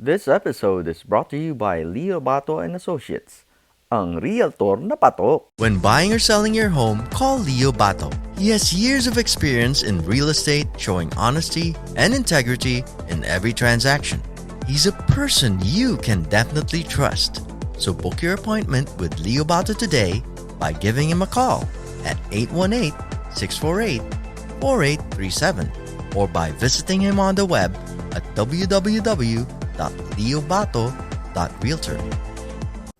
This episode is brought to you by Leo Bato and Associates, ang realtor na patok. When buying or selling your home, call Leo Bato. He has years of experience in real estate, showing honesty and integrity in every transaction. He's a person you can definitely trust. So book your appointment with Leo Bato today by giving him a call at 818-648-4837 or by visiting him on the web at www.leobato.realtor.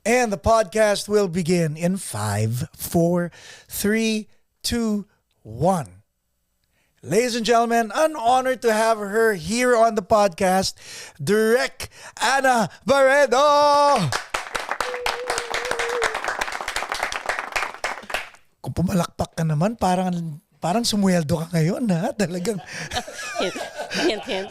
And the podcast will begin in 5, 4, 3, 2, 1. Ladies and gentlemen, an honor to have her here on the podcast, Direk Ana Barredo! Kung pumalakpak ka naman, parang sumweldo ka ngayon, ha? Talagang... Hint.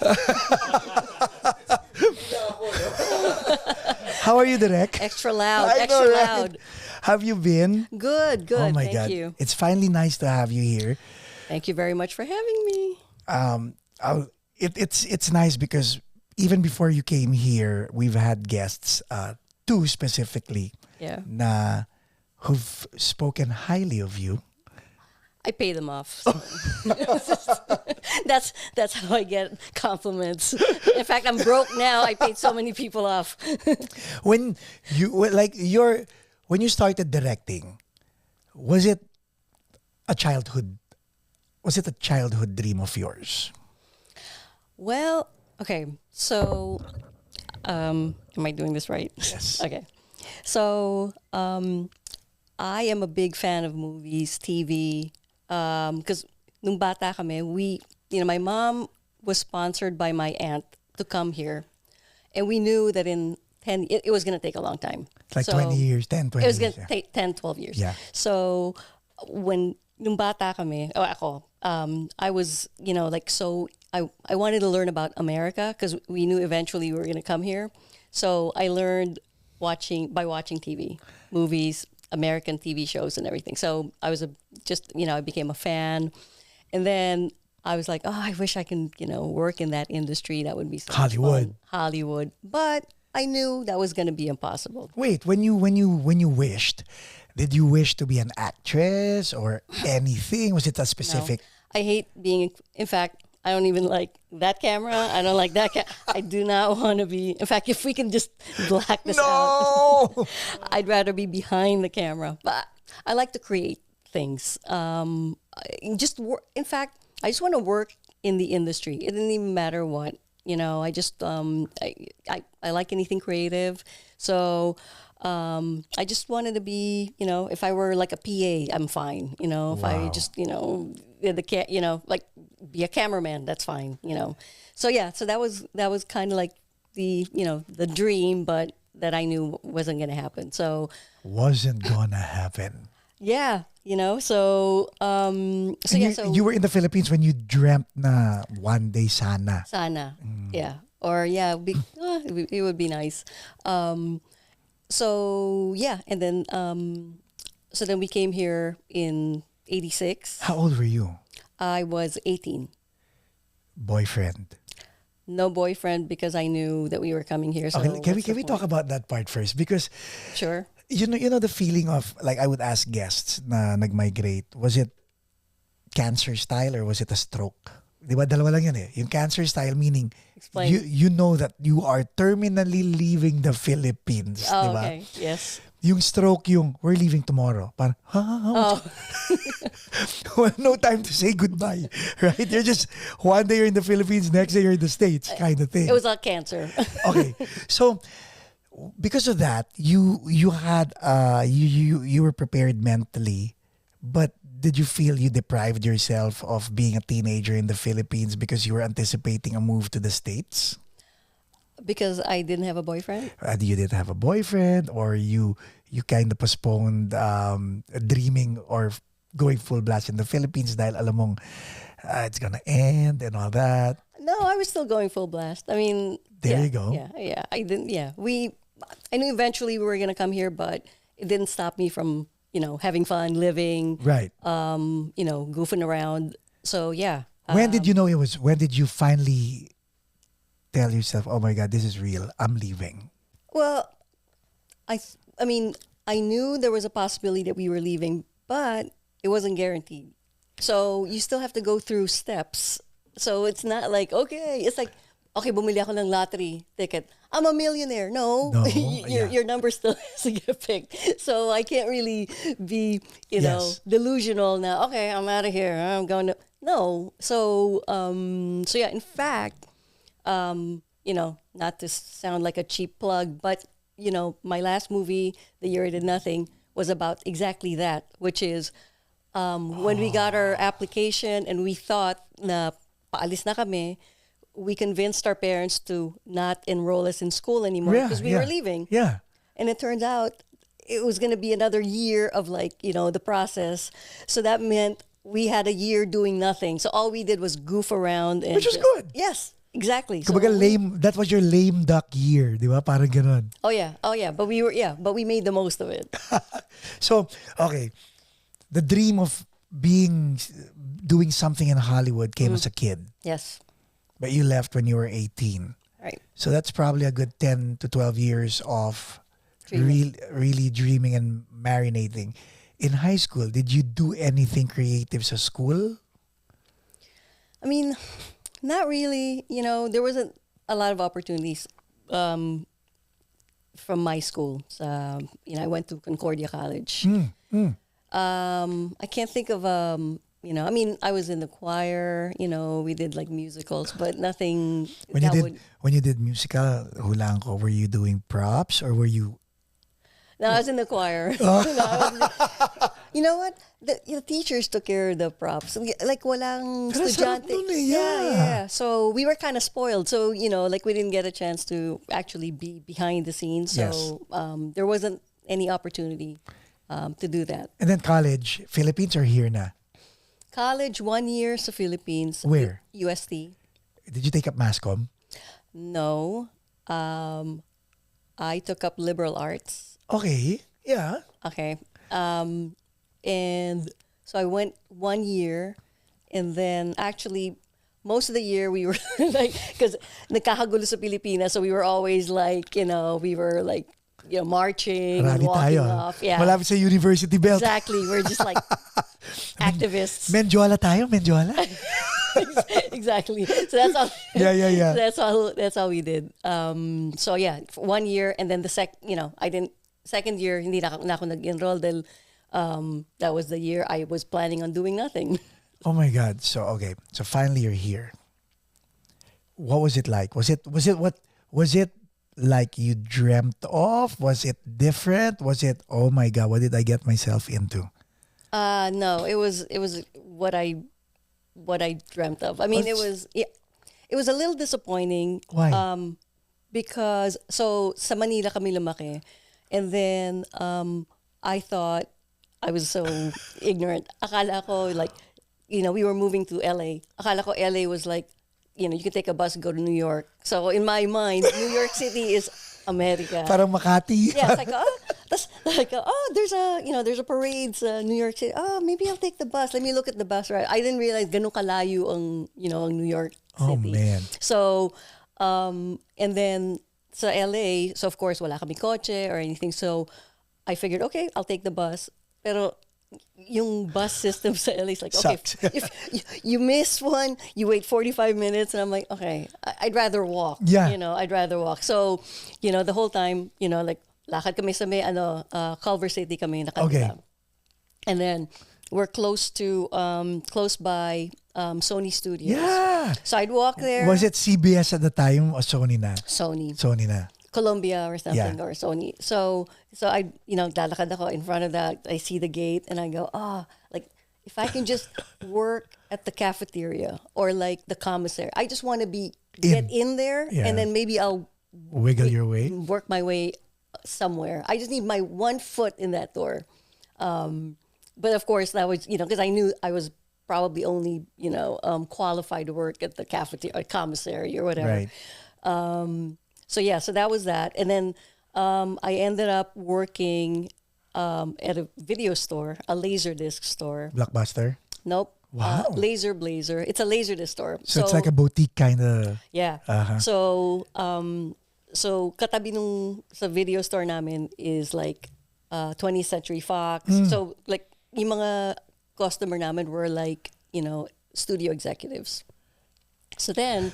How are you, Direk? Extra loud, I know, extra right? loud. Have you been? Good. Oh my Thank God. you. It's finally nice to have you here. Thank you very much for having me. It's nice because even before you came here, we've had guests, two specifically, Yeah. na who've spoken highly of you. I pay them off. So. That's how I get compliments. In fact, I'm broke now. I paid so many people off. When you started directing, was it a childhood dream of yours? Well, okay. So, am I doing this right? Yes. Okay. So, I am a big fan of movies, TV, because nung bata kami, my mom was sponsored by my aunt to come here, and we knew that in 10, it was going to take a long time. Like 20 years, 10, 20 It was years. going to take 10, 12 years. Yeah. So, when nung bata kami, ako, I was, I wanted to learn about America because we knew eventually we were going to come here. So I learned by watching TV, movies, American TV shows and everything. So I was I became a fan. And then I was like, oh, I wish I can, work in that industry. That would be so much fun. Hollywood. But I knew that was going to be impossible. Wait, when you wished, did you wish to be an actress or anything? Was it a specific? No, I hate being, in fact, I don't even like that camera. I don't like that I do not want to be. In fact, if we can just black this out, I'd rather be behind the camera. But I like to create things. In fact, I just want to work in the industry. It didn't even matter what. I just I like anything creative. So I just wanted to be, if I were like a PA, I'm fine. If I just, like be a cameraman, that's fine. So yeah, so that was kind of like the, the dream, but that I knew wasn't going to happen. So wasn't gonna happen. yeah, so You were in the Philippines when you dreamt na one day sana. yeah, or yeah, it would be nice. So yeah, and then so then we came here in '86. How old were you? I was 18. Boyfriend. No boyfriend because I knew that we were coming here. So Okay, can we talk about that part first? Because sure. you know the feeling of, like, I would ask guests na nag-migrate, was it cancer style or was it a stroke? Di ba, dalawa lang yan eh. Yung cancer style meaning Explain. you know that you are terminally leaving the Philippines. Oh, Di ba? okay. Yes. Yung stroke, we're leaving tomorrow. Parang, Oh, well, no time to say goodbye, right? You're just, one day you're in the Philippines, next day you're in the States, kind of thing. it was a cancer. Okay, so because of that, you had you were prepared mentally, but did you feel you deprived yourself of being a teenager in the Philippines because you were anticipating a move to the States? Because I didn't have a boyfriend. You didn't have a boyfriend, or you kind of postponed dreaming or going full blast in the Philippines dahil alam mong it's gonna end and all that. No, I was still going full blast. I mean, There yeah, you go. Yeah. I didn't. Yeah, I knew eventually we were gonna come here, but it didn't stop me from having fun, living, Right. Goofing around. So yeah. When did you know it was? When did you finally tell yourself, oh my God, this is real, I'm leaving? Well, I mean, I knew there was a possibility that we were leaving, but it wasn't guaranteed. So you still have to go through steps. So it's not like, okay, it's like, okay, bumili ako ng lottery ticket. I'm a millionaire. No, No, your number still has to get picked. So I can't really be, Yes. delusional now. Okay, I'm out of here. I'm going to, no. So yeah, in fact, not to sound like a cheap plug, but my last movie, The Year I Did Nothing, was about exactly that, which is when we got our application and we thought na paalis na kami, we convinced our parents to not enroll us in school anymore Yeah, because we yeah. were leaving. Yeah. And it turns out it was going to be another year of the process. So that meant we had a year doing nothing. So all we did was goof around. And Which was good. Yes, exactly. So Kumbaga lame, that was your lame duck year, di ba? Parang ganun. Oh yeah. But we made the most of it. So, okay. The dream of doing something in Hollywood came as a kid. Yes. But you left when you were 18. Right. So that's probably a good 10 to 12 years of Dreaming. really dreaming and marinating. In high school, did you do anything creative sa school? I mean, not really. There wasn't a lot of opportunities from my school. So, I went to Concordia College. I can't think of I mean, I was in the choir. We did like musicals, but nothing. When you did musical, hulaan ko, were you doing props or were you? No, I was in the choir. No, you know what? The teachers took care of the props. Like walang Pero sarap estudyante. nun eh, Yeah, yeah. yeah. So we were kind of spoiled. So like we didn't get a chance to actually be behind the scenes. So Yes. there wasn't any opportunity to do that. And then college, Philippines or here na? College, 1 year sa Philippines. Where? UST. Did you take up mass comm? No. I took up liberal arts. Okay. Yeah. Okay. And so I went 1 year, and then actually most of the year we were like, because nagkakagulo sa Pilipinas, so we were always like, we were like, marching and Rally walking tayo. off. Yeah. Malapit sa university belt. Exactly. We're just like activists. Menjola tayo, menjola. Exactly. So that's all. Yeah. That's all we did. So yeah, for 1 year, and then second year hindi na ako nag-enroll dahil that was the year I was planning on doing nothing. Oh my God. So okay. So finally you're here. What was it like? Was it like you dreamt of? Was it different? Was it, oh my God, what did I get myself into? No, it was what I dreamt of. I mean, it was a little disappointing. Why? Because so sa Manila kami lumaki, and then I thought I was so ignorant. Akala ko like, we were moving to LA. Akala ko LA was like, you could take a bus and go to New York. So in my mind, New York City is America. Parang Makati. Yeah, it's like, there's a parade sa New York City. Oh, maybe I'll take the bus. Let me look at the bus ride. I didn't realize ganun kalayo ang New York City. Oh, man. So, and then sa LA, so of course wala kami kotse or anything. So I figured, okay, I'll take the bus. Pero yung bus system sa LA is like, okay, Sucks. if you miss one, you wait 45 minutes, and I'm like, okay, I'd rather walk. Yeah. I'd rather walk. So, the whole time, like, lakad kami sa may, Culver City kami nakatira. Okay. And then, we're close by Sony Studios. Yeah. So I'd walk there. Was it CBS at the time or Sony na? Sony. Sony na. Columbia or something, Yeah. or Sony. So I, lalakad ako in front of that. I see the gate and I go, like if I can just work at the cafeteria or like the commissary. I just want to get in there, Yeah. and then maybe I'll Wiggle your way. work my way somewhere. I just need my one foot in that door. But of course that was, because I knew I was probably only, qualified to work at the cafeteria or commissary or whatever. Right. So yeah, so that was that. And then I ended up working at a video store, a Laserdisc store. Blockbuster. Nope. Wow. Laser Blazer. It's a laser disc store. So it's like a boutique kind of. Yeah. Uh-huh. So katabi nung sa video store namin is like 20th Century Fox. So like yung mga customer namin were like, studio executives. So then,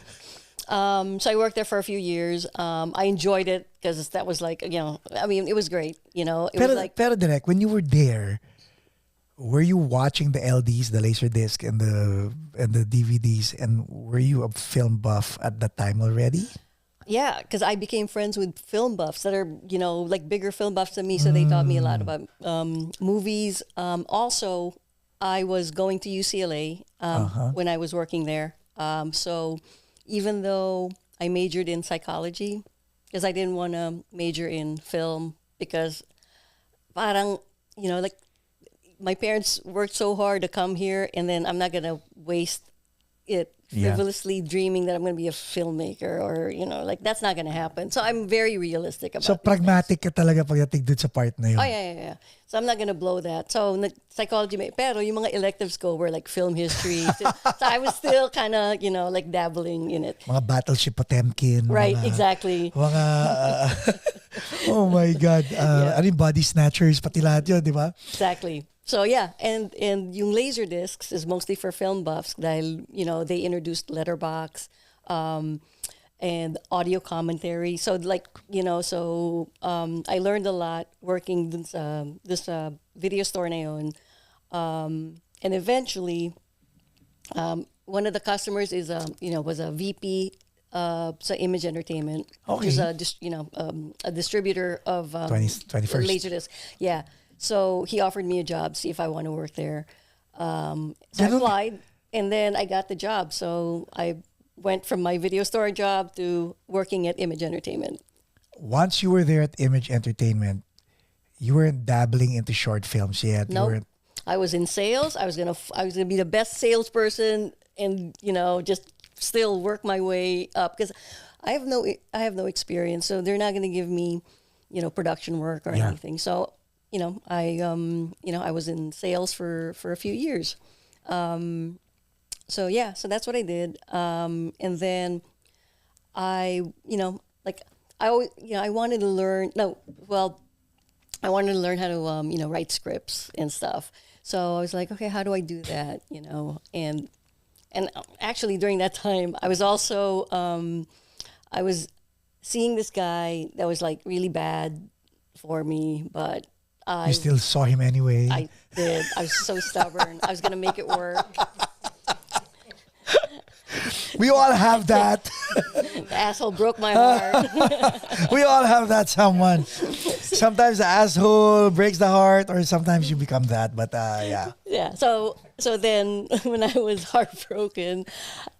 so I worked there for a few years. I enjoyed it because that was like, it was great. It was like, Pero Direk, when you were there, were you watching the LDs, the laser disc, and the DVDs, and were you a film buff at that time already? yeah, because I became friends with film buffs that are, like bigger film buffs than me. So they taught me a lot about movies. Also, I was going to UCLA when I was working there. So even though I majored in psychology, because I didn't want to major in film, because parang, like my parents worked so hard to come here, and then I'm not going to waste it frivolously dreaming that I'm going to be a filmmaker, or like that's not going to happen. So I'm very realistic about So these pragmatic ka talaga pagdating dun sa part na yun. things. Oh yeah. So I'm not going to blow that. So psychology, pero yung mga electives ko were like film history. So I was still kind of like dabbling in it. Mga Battleship Potemkin. Right, mga, exactly. Mga, oh my God. Ano yung Body Snatchers, pati lahat yun, di ba? Exactly. So yeah, and yung laser discs is mostly for film buffs dahil they introduced letterbox and audio commentary. So like I learned a lot working this video store na yun. And eventually one of the customers is was a VP sa Image Entertainment, which is a distributor of 21st. laser disc. Yeah. So he offered me a job, see if I want to work there. So I applied, and then I got the job. So I went from my video store job to working at Image Entertainment. Once you were there at Image Entertainment, you weren't dabbling into short films yet. No, Nope. I was in sales. I was gonna be the best salesperson, and just still work my way up because I have no experience. So they're not gonna give me production work or anything. So I was in sales for a few years. So that's what I did. And then I always, I wanted to learn, I wanted to learn how to, write scripts and stuff. So I was like, okay, how do I do that? And actually during that time, I was also, I was seeing this guy that was like really bad for me, but You still saw him anyway. I did. I was so stubborn. I was going to make it work. We all have that. The asshole broke my heart. We all have that someone. Sometimes the asshole breaks the heart, or sometimes you become that. But yeah. Yeah. So then when I was heartbroken,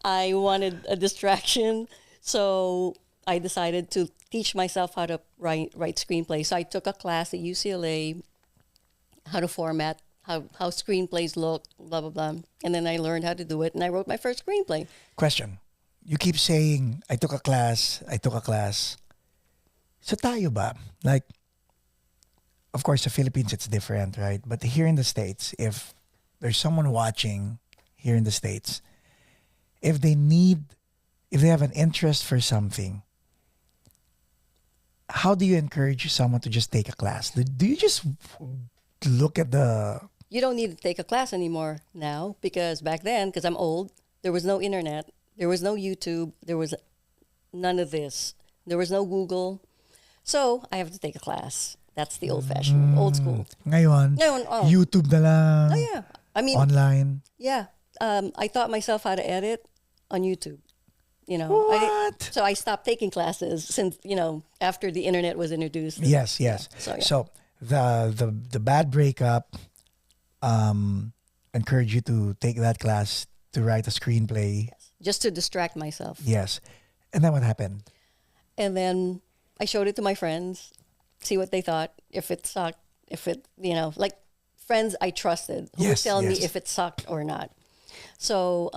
I wanted a distraction. So I decided to teach myself how to write screenplays. So I took a class at UCLA, how to format, how screenplays look, blah, blah, blah. And then I learned how to do it, and I wrote my first screenplay. Question. You keep saying, I took a class. So tayo ba? Like, of course, the Philippines, it's different, right? But here in the States, if there's someone watching here in the States, if they have an interest for something, how do you encourage someone to just take a class? Do you just look at the... You don't need to take a class anymore now, because back then, because I'm old, there was no internet, there was no YouTube, there was none of this. There was no Google. So I have to take a class. That's the old-fashioned, old school. Ngayon, oh. YouTube na lang. Oh, yeah. I mean, online. Yeah. I taught myself how to edit on YouTube. What? So I stopped taking classes since, after the internet was introduced. Yes. So the bad breakup encouraged you to take that class to write a screenplay. Just to distract myself. Yes. And then what happened? And then I showed it to my friends, see what they thought, if it sucked, if it, like friends I trusted who would tell me if it sucked or not. So,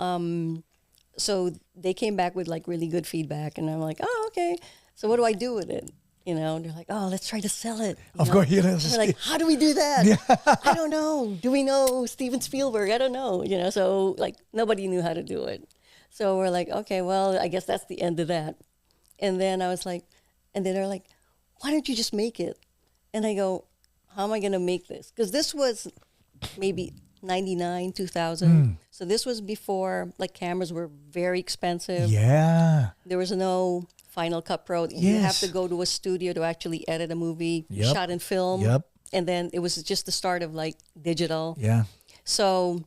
so they came back with like really good feedback, and I'm like, oh, okay. So what do I do with it? You know, and they're like, oh, let's try to sell it. Of course, you know. We're like, how do we do that? I don't know. Do we know Steven Spielberg? I don't know. You know, so like nobody knew how to do it. So we're like, okay, well, I guess that's the end of that. And then I was like, and then they're like, why don't you just make it? And I go, how am I going to make this? Because this was maybe 99, 2000. So this was before like cameras were very expensive. Yeah. There was no Final Cut Pro. You have Yes. to go to a studio to actually edit a movie, Yep. shot in film. Yep. And then it was just the start of like digital. Yeah. So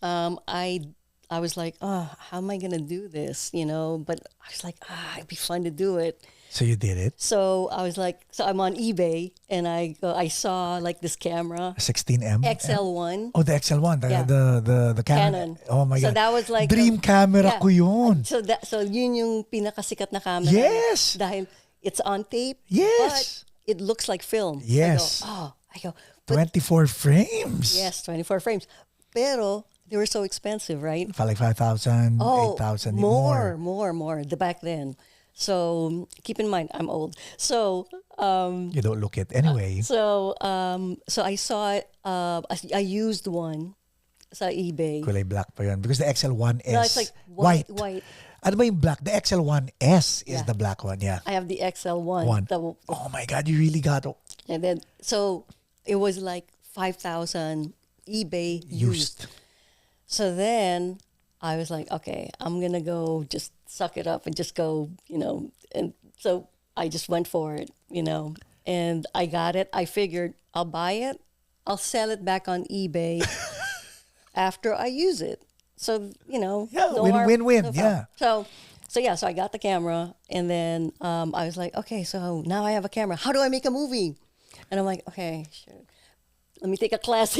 I was like, oh, how am I going to do this? You know, but I was like, it'd be fun to do it. So you did it. So I was like, so I'm on eBay and I saw like this camera, 16M. XL1. Oh, the XL1, Yeah. the Canon. Canon. Oh my So God. that was like dream camera yeah. ko yun. So yun yung pinakasikat na camera. Yes. Dahil it's on tape. Yes. But it looks like film. Yes. I go, but 24 frames. yes, 24 frames. Pero they were so expensive, right? For like 5,000, 8,000, more. more. The back then. So keep in mind, I'm old. So You don't look it anyway. so I saw it. I used one sa eBay. Kulay black pa yun. Because the XL1S, No, it's like white. white. Ano ba yung black? The XL1S is Yeah. the black one, yeah. I have the XL1. One. The- Oh my God, you really got and then so it was like 5,000 eBay used. So then I was like, okay, I'm gonna go just suck it up and just go, you know. And so I just went for it, you know, and I got it. I figured I'll buy it, I'll sell it back on eBay after I use it. So you know, Yeah, no win, harm, win, win, no yeah. foul. So I got the camera, and then I was like, okay, so now I have a camera. How do I make a movie? And I'm like, okay, sure. Let me take a class.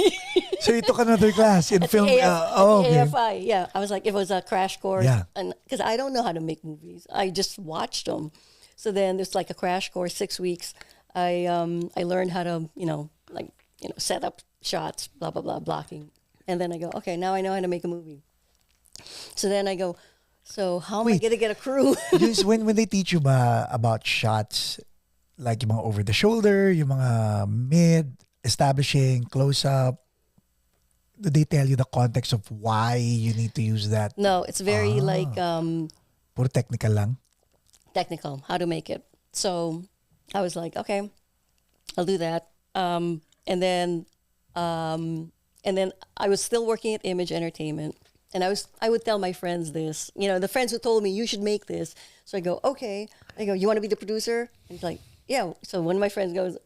So you took another class in film. AF, Okay. AFI, yeah. I was like, it was a crash course. Yeah. And because I don't know how to make movies, I just watched them. So then there's like a crash course, 6 weeks. I learned how to set up shots, blah blah blah, blocking, and then I go, okay, now I know how to make a movie. So then I go, so how am I Wait. gonna get a crew? Just when they teach you ba about shots, like yung mga over the shoulder, yung mga mid, establishing, close up, do they tell you the context of why you need to use that? No, it's very Puro technical lang? technical, how to make it. So I was like, okay, I'll do that. And then I was still working at Image Entertainment, and I would tell my friends this, you know, the friends who told me you should make this. So I go, okay. I go, you want to be the producer? And he's like, yeah. So one of my friends goes,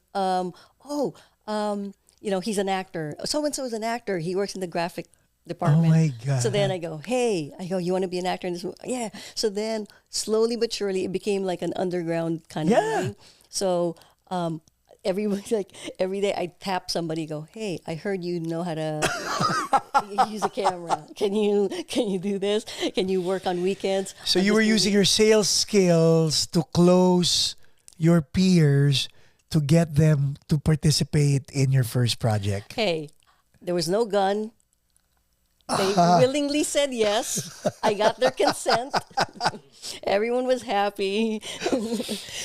he's an actor. So and so is an actor. He works in the graphic department. Oh my God. So then I go, hey, you want to be an actor in this movie? Yeah. So then slowly but surely it became like an underground kind of Yeah. movie. So every day I tap somebody, go, hey, I heard you know how to use a camera. Can you do this? Can you work on weekends? So on you this were movie?" using your sales skills to close your peers to get them to participate in your first project. Hey, there was no gun. They willingly said yes. I got their consent. Everyone was happy.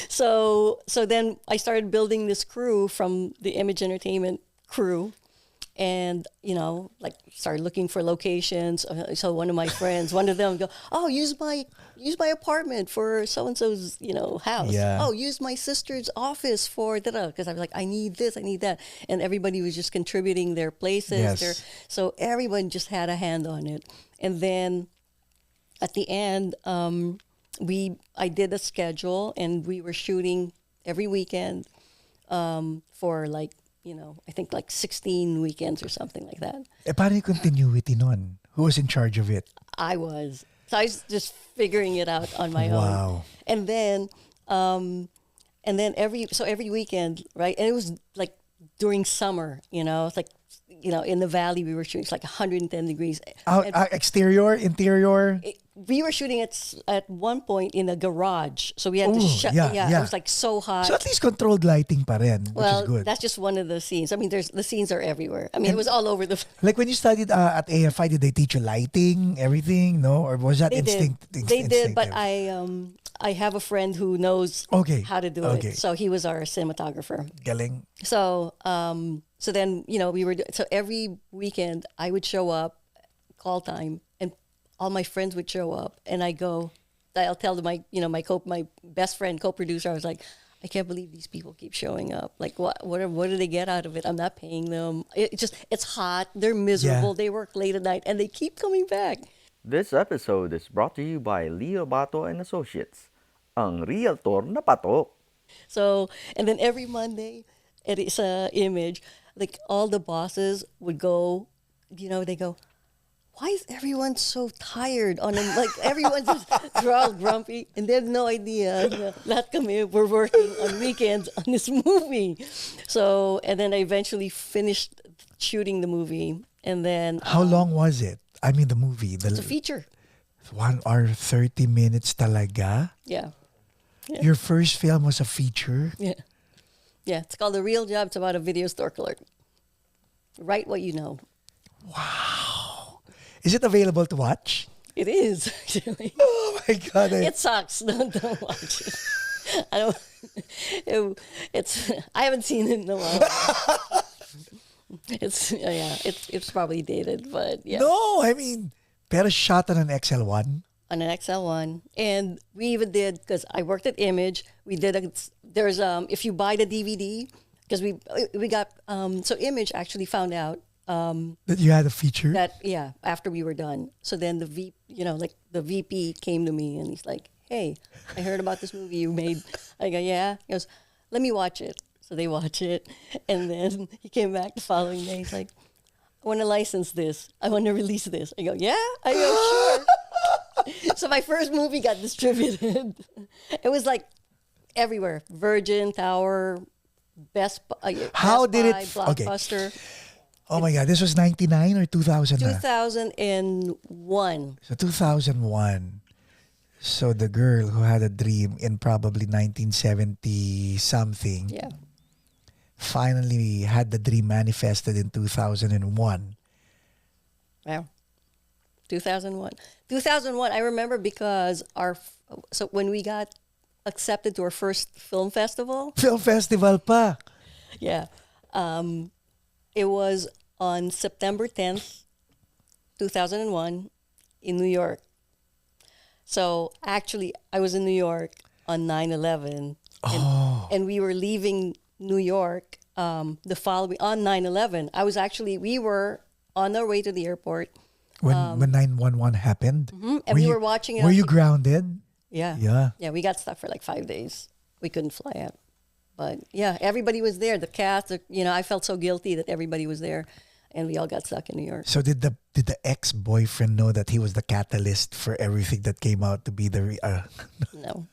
So then I started building this crew from the Image Entertainment crew, and started looking for locations. So one of my friends, one of them go, oh, use my apartment for so and so's house. Yeah. Oh, use my sister's office for da, because I was like, I need this, I need that, and everybody was just contributing their places. Yes. So everyone just had a hand on it, and then at the end, I did a schedule, and we were shooting every weekend for I think like 16 weekends or something like that. Paano yung continuity nun? Who was in charge of it? I was. So I was just figuring it out on my Wow. own. And then every weekend, right? And it was like during summer, it's like, in the valley we were shooting, it's like 110 degrees. Exterior, interior? we were shooting at one point in a garage, so we had to Ooh, shut. yeah. It was like so hot. So at least controlled lighting pa rin, which well, is good. that's just one of the scenes. I mean, the scenes are everywhere. I mean, it was all over the. Like when you studied at AFI, did they teach you lighting, everything? No, or was that They instinct? did. They did, but instinctive? I have a friend who knows Okay, how to do okay. it. So he was our cinematographer. Galing. So so then so every weekend I would show up, call time, and all my friends would show up, and I'll tell them my best friend co-producer, I was like, I can't believe these people keep showing up. Like what do they get out of it? I'm not paying them. It's hot. They're miserable. Yeah. They work late at night, and they keep coming back. This episode is brought to you by Leo Bato and Associates, ang realtor na patok. So, and then every Monday at Image, like all the bosses would go, they go, why is everyone so tired on them? Like everyone's just they're all grumpy and they have no idea. Lahat kami, we're working on weekends on this movie. So, and then I eventually finished shooting the movie. And then How long was it? I mean, the movie. it's a feature. 1 hour 30 minutes talaga. Yeah. Your first film was a feature. Yeah. Yeah. It's called The Real Job. It's about a video store clerk. Write what you know. Is it available to watch? It is, actually. Oh my God. It sucks. Don't watch it. I don't. I haven't seen it in a while. It's probably dated, but yeah. No, I mean, pero shot on an XL1. On an XL1, and we even did because I worked at Image. We did there's if you buy the DVD because we got so Image actually found out That you had a feature? that after we were done. So then the the VP came to me and he's like, "Hey, I heard about this movie you made." I go, "Yeah." He goes, "Let me watch it." So they watch it, and then he came back the following day. He's like, "I want to license this. I want to release this." I go, "Yeah." I go, "Sure." So my first movie got distributed. It was like everywhere: Virgin, Tower, How Best did Buy, it Blockbuster. Oh my God, this was 99 or 2000 na? 2001. So 2001. So the girl who had a dream in probably 1970 something Yeah. finally had the dream manifested in 2001. Wow. 2001. 2001, I remember because so when we got accepted to our first film festival, Film festival pa. yeah, it was on September 10th, 2001 in New York. So actually, I was in New York on 9/11, and we were leaving New York the following on 9/11. We were on our way to the airport. When 911 happened. And we were watching it Were on you grounded? Yeah. Yeah. Yeah, we got stuck for like 5 days. We couldn't fly out. But yeah, everybody was there. The cast, I felt so guilty that everybody was there and we all got stuck in New York. So did the ex-boyfriend know that he was the catalyst for everything that came out to be the No.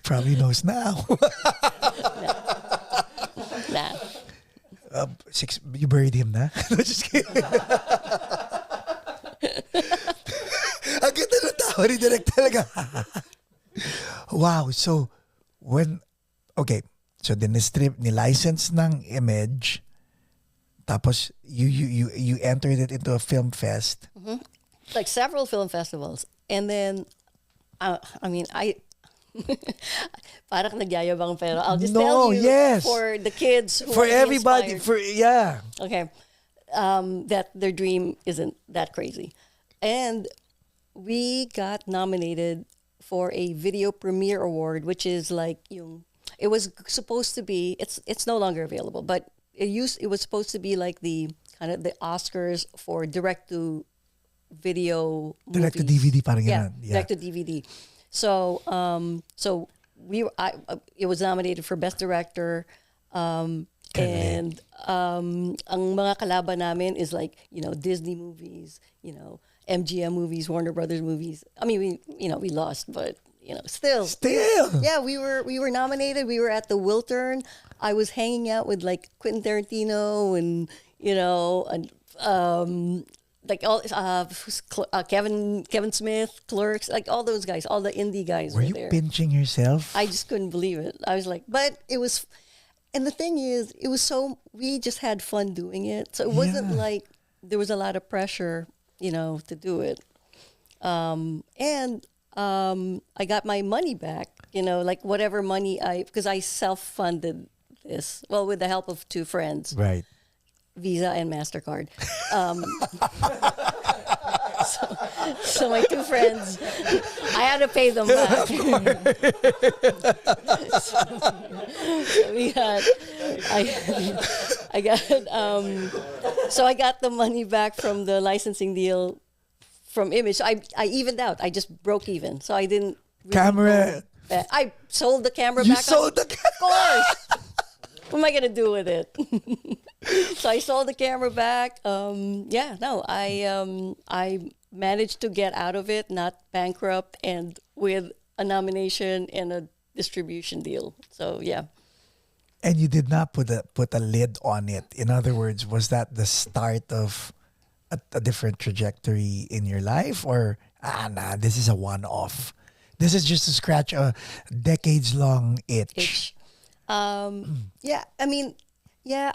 probably knows now. Nah. You buried him na? No, just kidding. Ang ganda ng tawa ni Direk talaga. Wow. So, so ni-license ng Image, tapos you entered it into a film fest. Like several film festivals. And then, parang nagyayabang pero I'll just tell you yes. for the kids who For are everybody, inspired. Okay. That their dream isn't that crazy. And we got nominated for a video premiere award, which is like it was supposed to be, it's no longer available, but it was supposed to be like the kind of the Oscars for direct to video Direct to movies. DVD parang Yeah, ganun. direct to DVD. So it was nominated for Best Director. And ang mga kalaban namin is like, Disney movies, MGM movies, Warner Brothers movies. I mean, we lost, but still. Yeah, we were nominated. We were at the Wiltern. I was hanging out with like Quentin Tarantino and like all Kevin Smith, Clerks, like all those guys, all the indie guys Were were you there. pinching yourself? I just couldn't believe it. I was like, but it was, and the thing is, it was so, we just had fun doing it. So it wasn't Yeah. like there was a lot of pressure, to do it. And I got my money back, like whatever money because I self-funded this, well, with the help of two friends, Right. Visa and MasterCard. So my two friends, I had to pay them back. So we got, I got, so I got the money back from the licensing deal from Image. So I evened out. I just broke even. So I didn't. Really Camera. I sold the camera You back. sold the Of course. What am I gonna do with it? So I sold the camera back. I managed to get out of it, not bankrupt, and with a nomination and a distribution deal. So yeah. And you did not put a lid on it. In other words, was that the start of a different trajectory in your life, or nah, this is a one-off? This is just to scratch a decades-long itch. Yeah, I mean, yeah,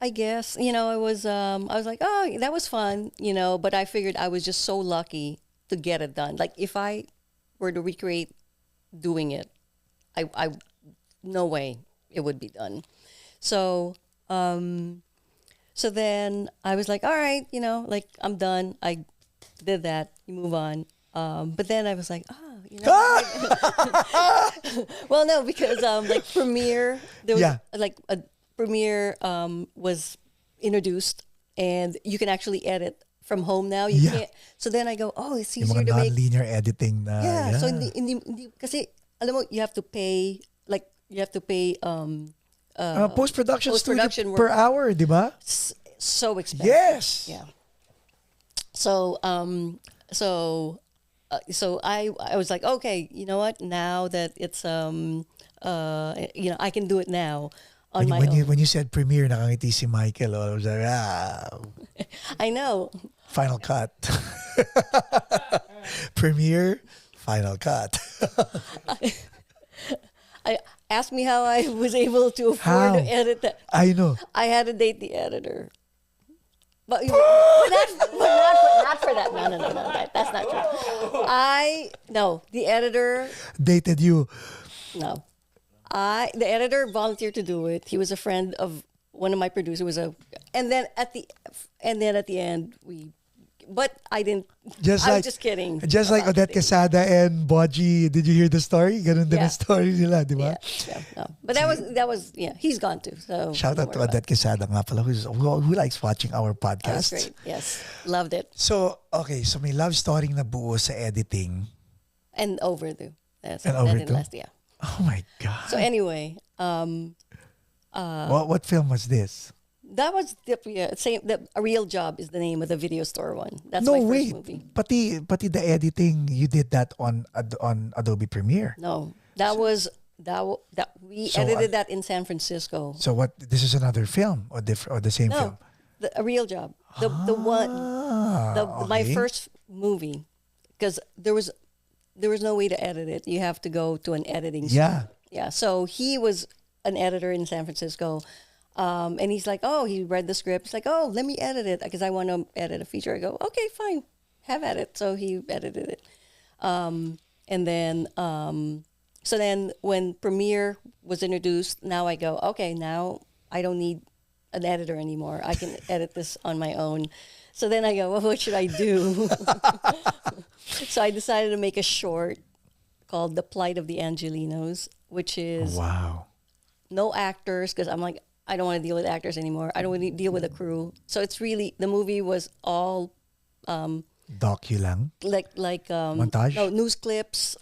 I guess, I was like, oh, that was fun, but I figured I was just so lucky to get it done. Like if I were to recreate doing it, I no way it would be done. So, so then I was like, all right, like I'm done. I did that. You move on. But then I was like, well, no, because like Premiere, there was like a Premiere was introduced, and you can actually edit from home now. You can't. So then I go, oh, it's Yung easier mga to make. non-linear editing na. Yeah. So kasi alam mo, you have to pay Post-production post-production studio per work. hour, di ba? So expensive. Yes. Yeah. So so I was like, okay, you know what? Now that it's I can do it now on my own. When you said premiere, nakangiti si Michael. I was like, I know. Final cut. Premiere, final cut. I asked me how I was able to afford How? to edit that. I know. I had to date the editor. But not for that. No. That's not true. No, the editor. Dated you. No, the editor volunteered to do it. He was a friend of one of my producers. And then at the end but I didn't. I was just kidding. Just like about Odette the thing. Quesada and Boji. Did you hear the story? Ganun din Yeah. ang story nila, di ba? Yeah, no. But that was he's gone too. So Shout out don't to worry about Odette Quesada nga pala, who likes watching our it. That was podcast. great. Yes, loved it So, okay. So, may love story na buo sa editing. and overdue. And That overdue? didn't last. Yeah. Oh my God. So anyway, what film was this? that was a real job is the name of the video store one. That's No, my first wait. movie. Pati the editing, you did that on Adobe Premiere. No, that we So, edited that in San Francisco. So what? This is another film or the same film? No, a real job. The one my okay. first movie, because there was no way to edit it. You have to go to an editing. Yeah. studio. Yeah. So he was an editor in San Francisco, and he's like, oh, he read the script. He's like, oh, let me edit it because I want to edit a feature. I go, okay, fine, have at it. So he edited it, and then so then when Premiere was introduced, now I go, okay, now I don't need an editor anymore. I can edit this on my own. So then I go, well, what should I do? So I decided to make a short called The Plight of the Angelinos, which is Wow. no actors, because I'm like, I don't want to deal with actors anymore. I don't want to deal with a crew. So it's really, the movie was all Docu lang. Montage? No, news clips,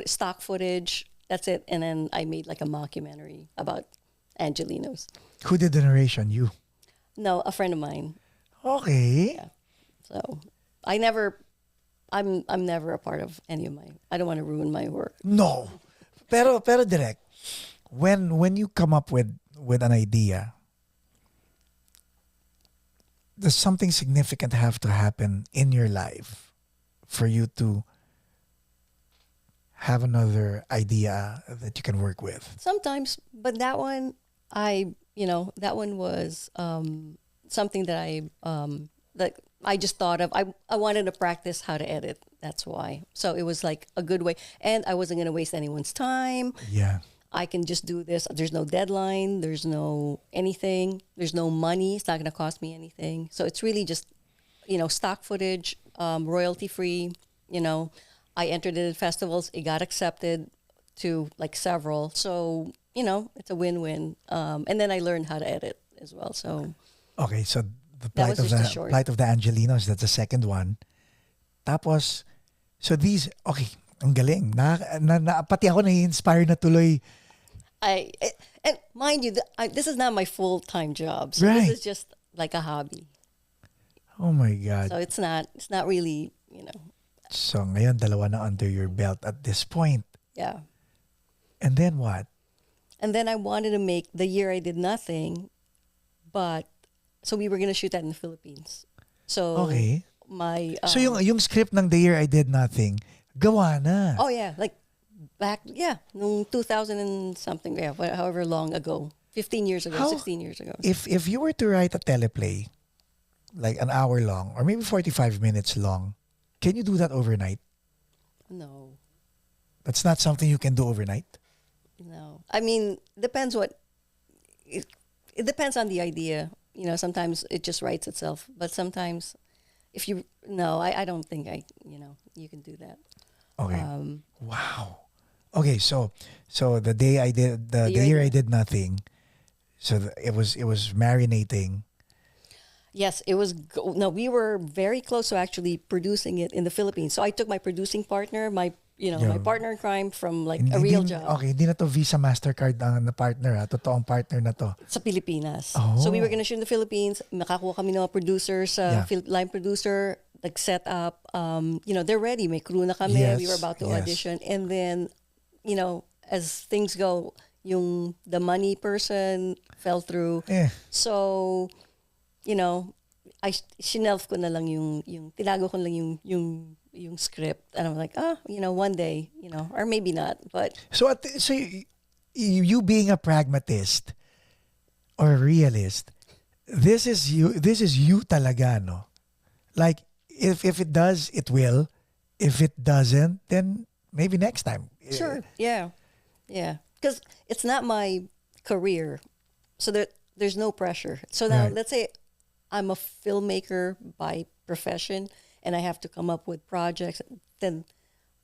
stock footage. That's it. And then I made like a mockumentary about Angelinos. Who did the narration? You. No, a friend of mine. Okay. Yeah. So I'm never a part of any of I don't want to ruin my work. No. Pero direct. When you come up with an idea, does something significant have to happen in your life for you to have another idea that you can work with? Sometimes, but that one, that one was something that I just thought of. I wanted to practice how to edit. That's why. So it was like a good way, and I wasn't going to waste anyone's time. Yeah. I can just do this. There's no deadline. There's no anything. There's no money. It's not going to cost me anything. So it's really just, stock footage, royalty free. I entered it at festivals. It got accepted to like several. So, it's a win-win. And then I learned how to edit as well. So Okay, so the That was just a short. Plight of the Angelinos, that's the second one. Tapos, so these, okay, ang galing. Pati ako na-inspire na tuloy. and mind you, this is not my full-time job. So Right. this is just like a hobby. Oh my God. So it's not really, So ngayon, dalawa na under your belt at this point. yeah. And then what? And then I wanted to make The Year I Did Nothing, so we were going to shoot that in the Philippines. So Okay. my So yung script ng The Year I Did Nothing, gawa na. oh yeah, like back nung 2000 and something, however long ago, 15 years ago, How- 16 years ago. If you were to write a teleplay, like an hour long or maybe 45 minutes long, can you do that overnight? No. That's not something you can do overnight. No. I mean, depends it depends on the idea. Sometimes it just writes itself, but sometimes I don't think you can do that. Okay. Wow. Okay, so the day I did the year I did nothing. So it was marinating. Yes, it was. No, we were very close to actually producing it in the Philippines. So I took my producing partner, my partner in crime from like a real job Okay, hindi na to Visa Mastercard ang na partner ha. Totoong partner na to. sa Pilipinas. Oh. So we were gonna shoot in the Philippines. Makakuha kami ng mga producers, Yeah. line producer, like set up. They're ready. May crew na kami. Yes, We were about to yes. audition, and then, as things go, the money person fell through. So, shelf ko na lang yung tinago ko lang yung script, and I'm like, one day, or maybe not, but So you being a pragmatist or a realist, this is you talaga, no? Like if it does, it will. If it doesn't, then maybe next time. sure, yeah, because it's not my career, so there's no pressure. So now, Right. let's say I'm a filmmaker by profession, and I have to come up with projects, then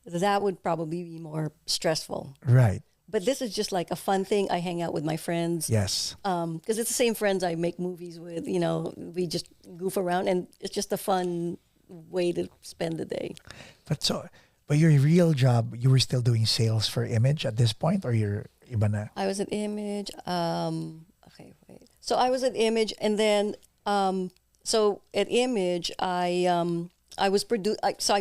that would probably be more stressful. Right. But this is just like a fun thing. I hang out with my friends. Yes. Because it's the same friends I make movies with. We just goof around, and it's just a fun way to spend the day. But your real job, you were still doing sales for Image at this point, or you're iba na? I was at Image. Okay, wait. So I was at Image, and then so at Image, I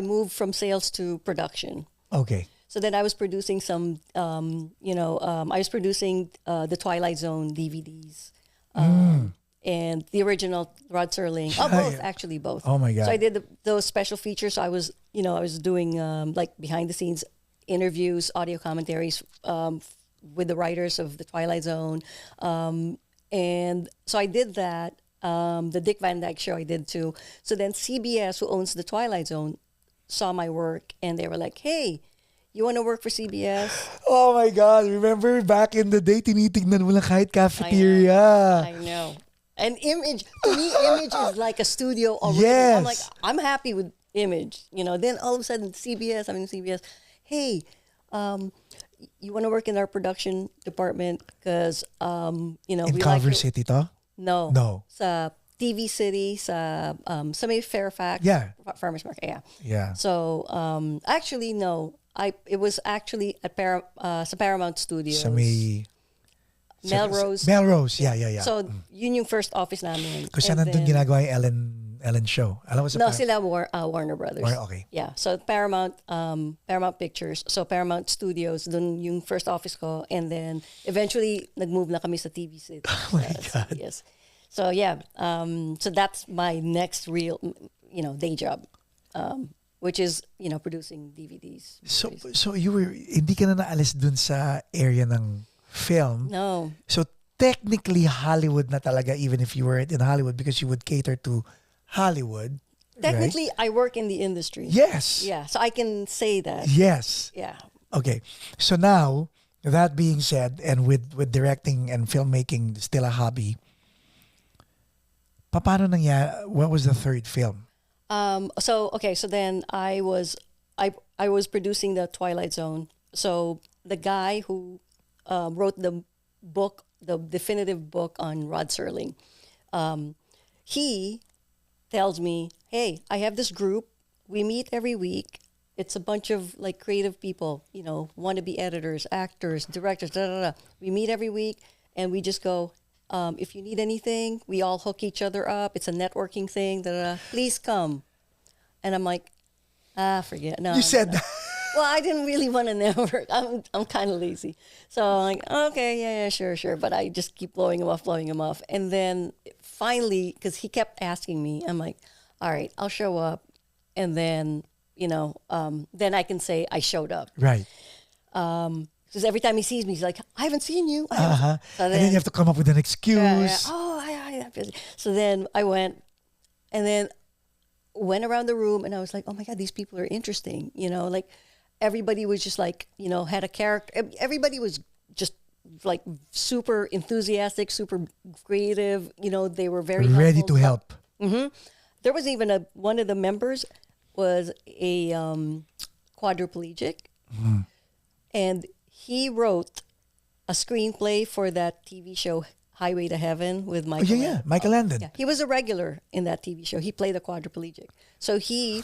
moved from sales to production. Okay. So then I was producing some, I was producing the Twilight Zone DVDs. And the original Rod Serling. Oh, both, actually, both. Oh, my God. So I did those special features. So I was doing like behind the scenes interviews, audio commentaries with the writers of the Twilight Zone. And so I did that. The Dick Van Dyke Show I did too. So then CBS, who owns the Twilight Zone, saw my work, and they were like, hey, you want to work for CBS? Oh my God! Remember back in the day, tinitignan mo lang kahit cafeteria. I know. And Image, to me, Image is like a studio already. Yes. I'm like, I'm happy with Image. Then all of a sudden, CBS, hey, you want to work in our production department? Because, In we Cover like City to? No. Sa TV City, sa may Fairfax. Yeah. Farmers Market, yeah. Yeah. So, actually, no. It was actually at sa Paramount Studios. Sa may... Melrose. Melrose, yeah. So, yun yung first office namin. Kung saan And nandun then- ginagawa yung Ellen show. Alam mo sa No, sila Warner Brothers. Okay. Yeah. So Paramount Pictures. So Paramount Studios, dun yung first office ko. And then eventually nag-move na kami sa TV City. Oh my God. Yes. So yeah, so that's my next real, day job, which is producing DVDs. So movies. so you were hindi ka na naalis dun sa area ng film. No, So technically Hollywood na talaga even if you weren't in Hollywood because you would cater to Hollywood. technically I work in the industry. Yes. Yeah, so I can say that. Yes. Yeah. Okay. So now, that being said, and with directing and filmmaking still a hobby, paano nangyari? What was the third film? So okay, so then I was producing the Twilight Zone. So the guy who wrote the book, the definitive book on Rod Serling, he tells me, "Hey, I have this group. We meet every week. It's a bunch of like creative people, wannabe editors, actors, directors. Da, da, da. We meet every week, and we just go. If you need anything, we all hook each other up. It's a networking thing. Da, da, da. Please come." And I'm like, forget. No, You said no. Well, I didn't really want to network. I'm kind of lazy, so I'm like, okay, yeah, sure. But I just keep blowing him off, and then finally, because he kept asking me, I'm like, all right, I'll show up, and then then I can say I showed up. right. Because every time he sees me, he's like, I haven't seen you. Uh-huh. So And then you have to come up with an excuse. yeah. Oh, I'm busy. So then I went, and then went around the room, and I was like, oh my God, these people are interesting. Like everybody was just like, had a character. Everybody was just like super enthusiastic, super creative. They were very Ready helpful. to help. There was even one of the members was a quadriplegic, and he wrote a screenplay for that TV show Highway to Heaven with Oh, Michael. yeah. Michael Landon. Yeah, he was a regular in that TV show. He played a quadriplegic, so he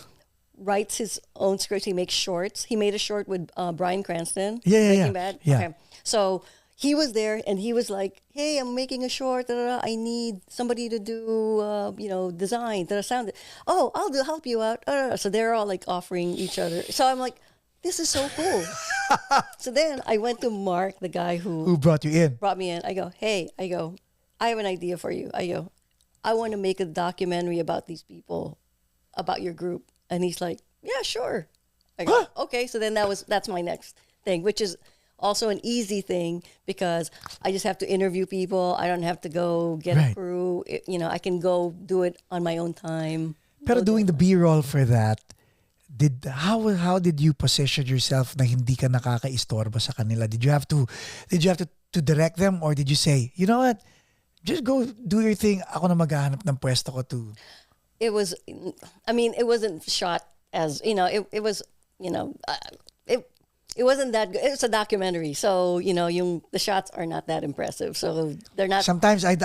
writes his own scripts. He makes shorts. He made a short with Bryan Cranston. Yeah, yeah, Breaking yeah. Bad. Yeah. Okay, so he was there, and he was like, "Hey, I'm making a short. Da, da, da. I need somebody to do, design, sound. Oh, I'll help you out." So they're all like offering each other. So I'm like, "This is so cool." So then I went to Mark, the guy Who brought you in? brought me in. I go, "Hey," I have an idea for you. I want to make a documentary about these people, about your group. And he's like, "Yeah, sure." I go, "Okay." So then that's my next thing, which is also an easy thing because I just have to interview people. I don't have to go get Right. a crew. I can go do it on my own time. Pero Go doing the there. B-roll for that, how did you position yourself na hindi ka nakakaistorbo sa kanila? Did you have to direct them, or did you say, you know what, just go do your thing, ako na maghahanap ng pwesto ko to? It was, it wasn't shot as, it was, it wasn't that good. It's a documentary. So, the shots are not that impressive. So they're not, Sometimes I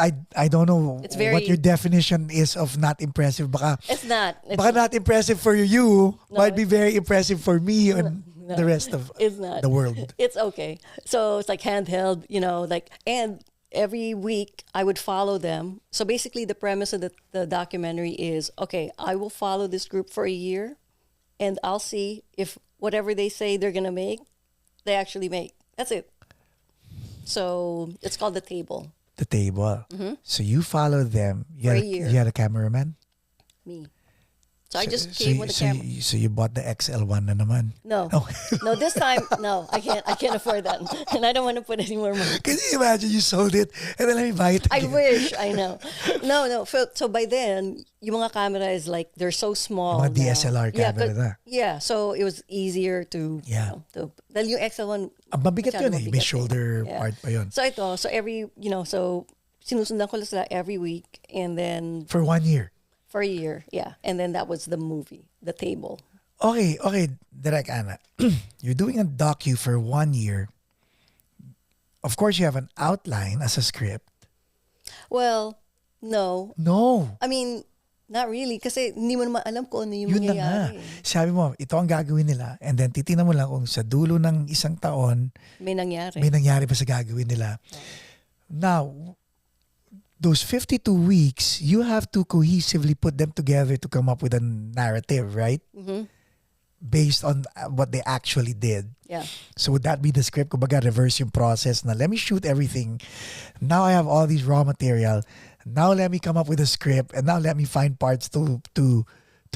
don't know It's very- what your definition is of not impressive. Baka it's not. It's not impressive for you, might be very impressive for me and the rest of It's not. the world. It's okay. So it's like handheld, and every week I would follow them. So basically the premise of the documentary is, okay, I will follow this group for a year and I'll see if whatever they say they're going to make, they actually make. That's it. So it's called The Table. The table. So you followed them. You For had a year. You had a cameraman? Me. So I just came with a camera. So you bought the XL1 na naman. No. Oh. No, this time, no, I can't afford that. And I don't want to put any more money. Can you imagine you sold it and then let me buy it I again? wish, I know. No. So by then, yung mga camera is like, they're so small. Yung mga now. DSLR camera na. Yeah, so it was easier to, Yeah. dahil yung XL1, Ang mabigat masyado yun eh. May mabigat shoulder Yeah. part pa yun. So so sinusundan ko sila every week, and then For 1 year. for a year, yeah. And then that was the movie, The Table. Okay, Direk Ana. You're doing a docu for 1 year. Of course, you have an outline as a script. Well, no. No. I mean, not really. Kasi hindi mo naman alam kung ano yung Yun na nga. mangyayari. Sabi mo, ito ang gagawin nila. And then, titignan mo lang kung sa dulo ng isang taon, May nangyari. may nangyari pa sa gagawin nila. Now, those 52 weeks, you have to cohesively put them together to come up with a narrative, right? Mm-hmm. Based on what they actually did. Yeah. So would that be the script? Kumbaga, reverse yung process na let me shoot everything. Now I have all these raw material. Now let me come up with a script, and now let me find parts to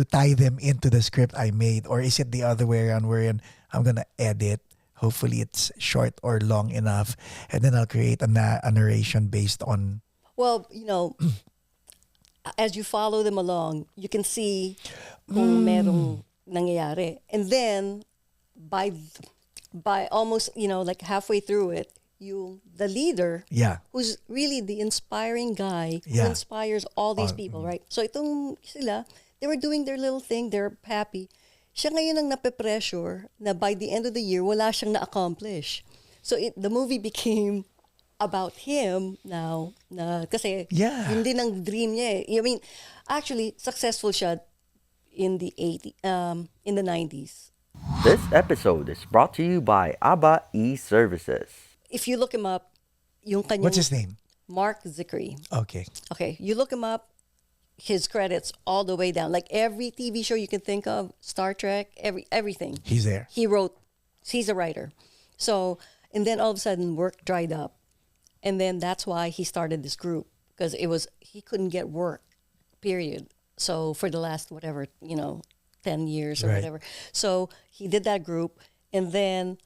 tie them into the script I made. Or is it the other way around, wherein I'm gonna edit? Hopefully, it's short or long enough, and then I'll create a narration based on. Well, as you follow them along, you can see kung merong nangyayari. And then by almost, like halfway through it, the leader, Yeah. who's really the inspiring guy who Yeah. inspires all these people, right? So itong sila, they were doing their little thing, they're happy. Siya ngayon ang nape-pressure na by the end of the year, wala siyang na-accomplish. So the movie became about him now, kasi Yeah. yun din ang dream niya eh. I mean, actually, successful siya in the 90s. This episode is brought to you by ABBA e-Services. If you look him up, yung kanyang... What's his name? Mark Zickery. Okay. Okay, you look him up, his credits all the way down. Like every TV show you can think of, Star Trek, everything. He's there. He's a writer. So, and then all of a sudden work dried up. And then that's why he started this group, because he couldn't get work, period. So for the last, 10 years or Right. whatever. So he did that group, and then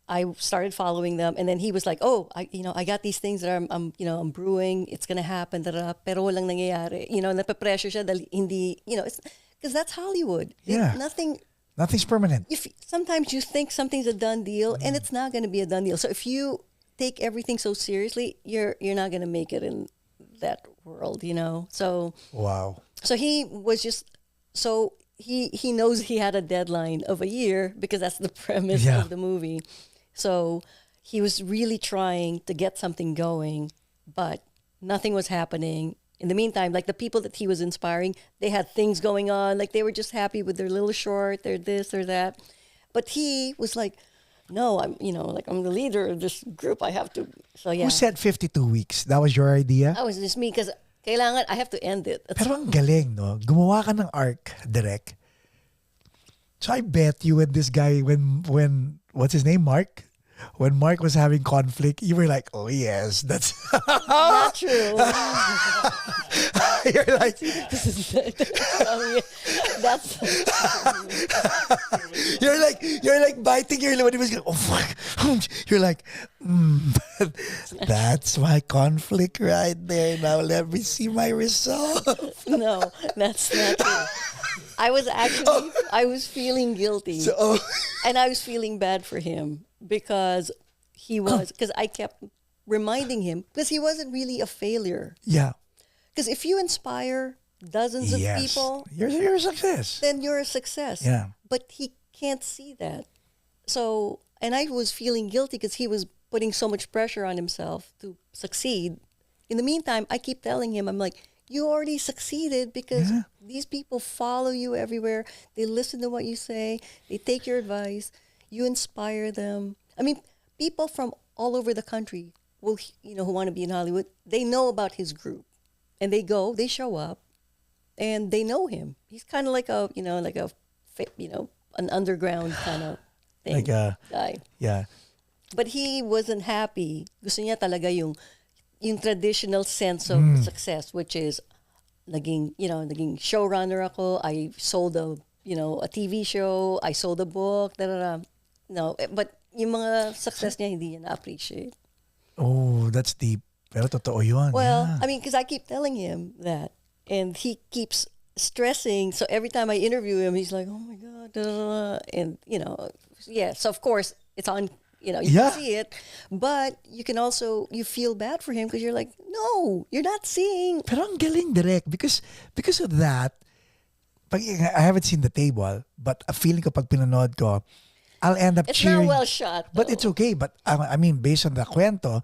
I started following them, and then he was like, "Oh, I got these things that I'm brewing. It's gonna happen." Pero walang nangyayari. Nape-pressure siya dahil hindi, because that's Hollywood. Yeah. Nothing's permanent. Sometimes you think something's a done deal, and it's not gonna be a done deal. So if you take everything so seriously, you're not gonna make it in that world, So Wow. so he was just he knows he had a deadline of a year because that's the premise Yeah. of the movie. So he was really trying to get something going, but nothing was happening. In the meantime, like the people that he was inspiring, they had things going on. Like they were just happy with their little short, their this or that. But he was like, no, I'm the leader of this group. I have to. So yeah, Who said 52 weeks? That was your idea? that was just me because kailangan I have to end it. Pero ang galing, no? Gumawa ka ng arc, direct. So I bet you and this guy, when what's his name, Mark? When Mark was having conflict, you were like, oh yes, that's... Not true. You're like... That's You're like biting your lip when he was going, oh fuck. You're like, that's my conflict right there. Now let me see my result. no, that's not true. I was feeling guilty, and I was feeling bad for him because I kept reminding him because he wasn't really a failure. Yeah. Because if you inspire dozens of Yes. people, You're a success. then you're a success. Yeah. But he can't see that. So, and I was feeling guilty because he was putting so much pressure on himself to succeed. In the meantime, I keep telling him, I'm like, you already succeeded because these people follow you everywhere. They listen to what you say. They take your advice. You inspire them. I mean, people from all over the country who want to be in Hollywood, they know about his group. And they show up, and they know him. He's kind of like an underground kind of thing, Like a... guy. Yeah. But he wasn't happy. Gusto niya talaga yung traditional sense of success, which is naging showrunner ako. I sold a TV show. I sold a book. No, but yung mga success niya hindi niya na-appreciate. Oh, that's deep. Pero totoo yun. Well, yeah. I mean, because I keep telling him that, and he keeps stressing. So every time I interview him, he's like, "Oh my God," and So of course, it's on. You can see it, but you can also feel bad for him because you're like, no, you're not seeing. Pero ang galing, direct, because of that. I haven't seen the table, but a feeling ko pag pinanood ko, I'll end up It's cheering. not well shot, But though. it's okay. But I mean, based on the kwento,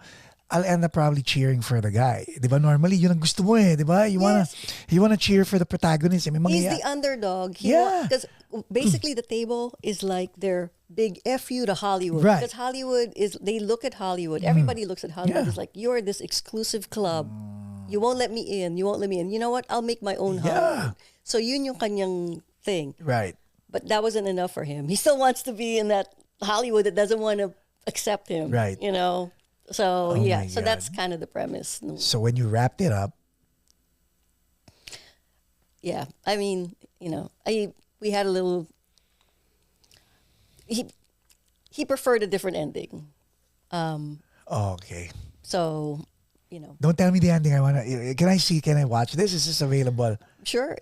I'll end up probably cheering for the guy. Di ba? Normally, yun ang gusto mo eh. Di ba? You wanna cheer for the protagonist. I mean, He's the underdog. Because basically the table is like their big F you to Hollywood. Right. Because Hollywood they look at Hollywood. Everybody looks at Hollywood. Yeah. It's like, you're this exclusive club. You won't let me in. You won't let me in. You know what? I'll make my own Hollywood. So yun yung kanyang thing. Right. But that wasn't enough for him. He still wants to be in that Hollywood that doesn't want to accept him. Right. So my so God. that's kind of the premise. So when you wrapped it up, yeah. I mean, we had a little. He preferred a different ending. Okay. So, Don't tell me the ending. I wanna. Can I see? Can I watch this? Is this available? sure.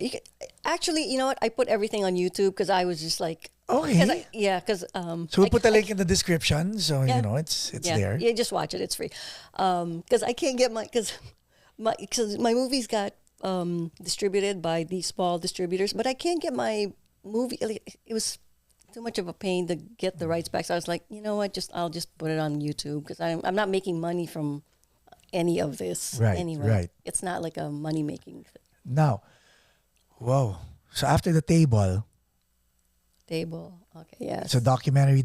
Actually, you know what? I put everything on YouTube because I was just like, Okay. because So we'll put the link in the description, so Yeah. it's yeah, there. yeah, just watch it. It's free. Because I can't get my movies got distributed by these small distributors, but I can't get my movie. It was too much of a pain to get the rights back. So I was like, you know what? I'll just put it on YouTube because I'm not making money from any of this Right, anyway. right. It's not like a money making Now, whoa. So after the table, table. Okay, yes. so documentary.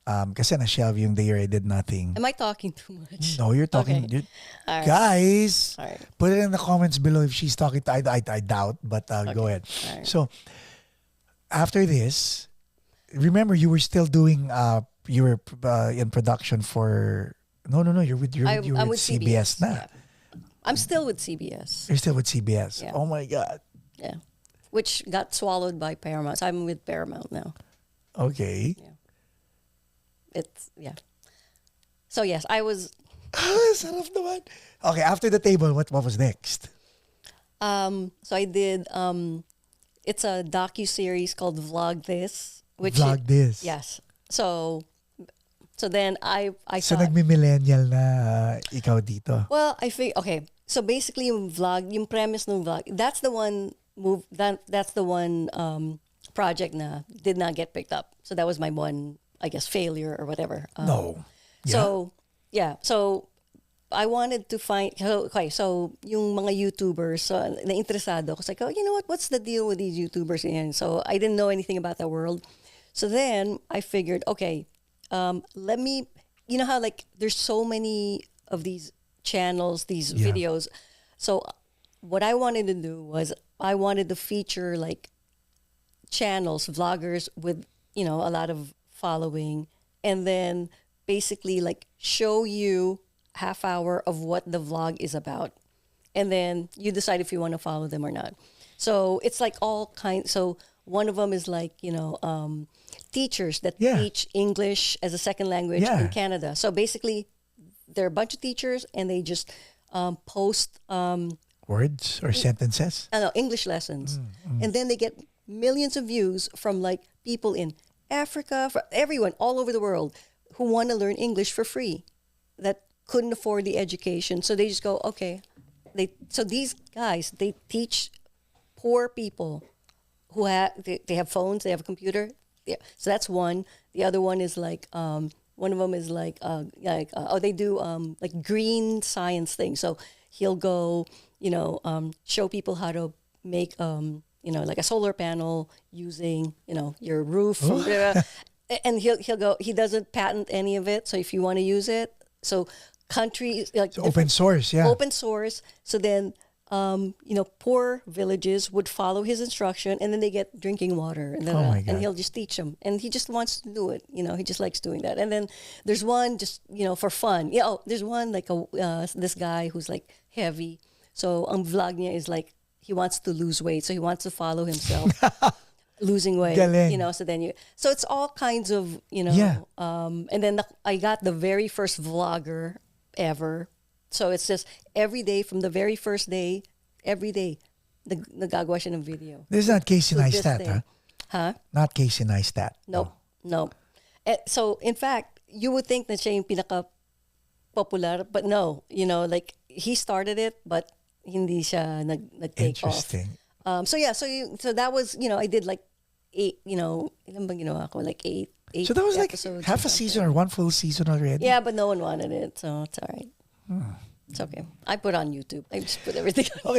Kasi na-shelve yung The Year I Did Nothing. Am I talking too much? No, you're talking. Okay. All right. Guys, All right. put it in the comments below if she's talking. I doubt, but go ahead. All right. So after this, remember you were still doing. You were in production for. No. You're with I'm with CBS na. Yeah. I'm still with CBS. You're still with CBS. Yeah. Oh my God. Yeah. Which got swallowed by Paramount. So I'm with Paramount now. Okay. Yeah. So yes, I was Sarap naman. Okay, after the table, what was next? so I did it's a docu-series called Vlog This. Vlog This. Yes. So then I So thought, nagmi-millennial na ikaw dito. well, I think okay. So basically yung premise ng vlog, that's the one that's the one project na did not get picked up. So that was my one, I guess, failure or whatever. No. So I wanted to find so yung mga YouTubers, so na-interesado ako. Like, oh, you know what's the deal with these YouTubers? And so I didn't know anything about that world. So then I figured, okay, let me, you know how like there's so many of these channels, these Yeah. videos. So what I wanted to do was I wanted to feature like channels, vloggers with, a lot of following, and then basically like show you half hour of what the vlog is about. And then you decide if you want to follow them or not. So it's like all kinds. So one of them is like, teachers that Yeah. teach English as a second language Yeah. in Canada. So basically, they're a bunch of teachers and they just post Words or sentences? English lessons. And then they get millions of views from like people in Africa, for everyone all over the world who want to learn English for free that couldn't afford the education. So they just go, okay. So these guys, they teach poor people who they have phones, they have a computer. Yeah. So that's one. The other one is like one of them is like they do like green science things. So he'll go, show people how to make like a solar panel using your roof from and he'll go, he doesn't patent any of it, so if you want to use it, so countries like So open source, yeah. open source, so then poor villages would follow his instruction and then they get drinking water and then Oh my God. and he'll just teach them, and he just wants to do it, he just likes doing that. And then there's one just for fun, there's one like this guy who's like heavy, so vlog niya is like he wants to lose weight, so he wants to follow himself losing weight, Galing. so it's all kinds of Yeah. and then I got the very first vlogger ever. So it's just every day from the very first day, every day, nagagawa siya ng video. This is not Casey To this Neistat, day. huh? Huh? Not Casey Neistat. Nope. Nope. So in fact, you would think na siya yung pinaka-popular, but no, like he started it, but hindi siya nag-take off. Interesting. So that was, I did like 8, ilan bang ginawa ko? Like 8 So that was like episodes half or a something. season or one full season already? Yeah, but no one wanted it, so it's all right. It's okay. I put on YouTube. I just put everything on Okay,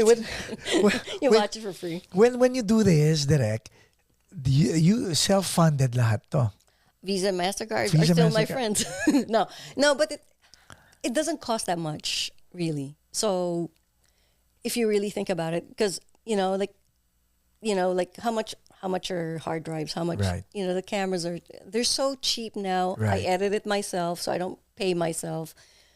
you when, watch it for free. when you do this, Direk, you self-funded lahat to. Visa, MasterCard Visa, are still my MasterCard. friends. No, but it doesn't cost that much, really. So if you really think about it, because like how much are hard drives? How much Right. the cameras they're so cheap now. I Right. edit it myself, so I don't pay myself.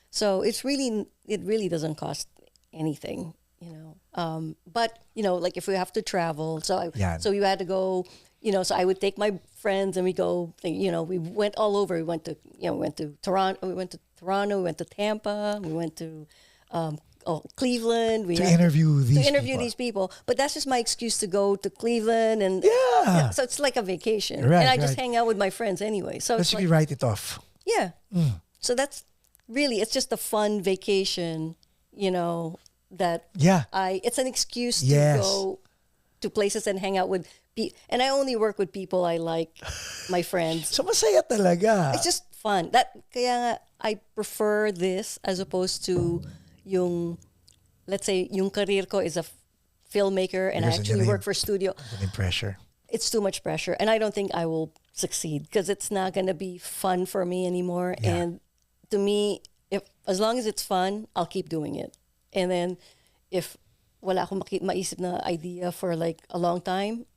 So it really doesn't cost anything. But like if we have to travel, Yan. so we had to go. So I would take my friends and we go. We went all over. We went to we went to Toronto. We went to Toronto. We went to Tampa. We went to Cleveland. To interview these people. these people. But that's just my excuse to go to Cleveland and Yeah. so it's like a vacation, Right, and I just right. hang out with my friends anyway. So Let's it's really like, write it off. yeah. So that's really, it's just a fun vacation, that Yeah. it's an excuse to Yes. go to places and hang out with and I only work with people I like, my friends. So masaya talaga. It's just fun. Kaya nga, I prefer this as opposed to yung, let's say, yung career ko is a filmmaker and I Because actually andyan na work for studio. Any pressure. It's too much pressure, and I don't think I will succeed because it's not going to be fun for me anymore. Yeah. And to me, if as long as it's fun, I'll keep doing it. And then if wala akong maisip na idea for like a long time,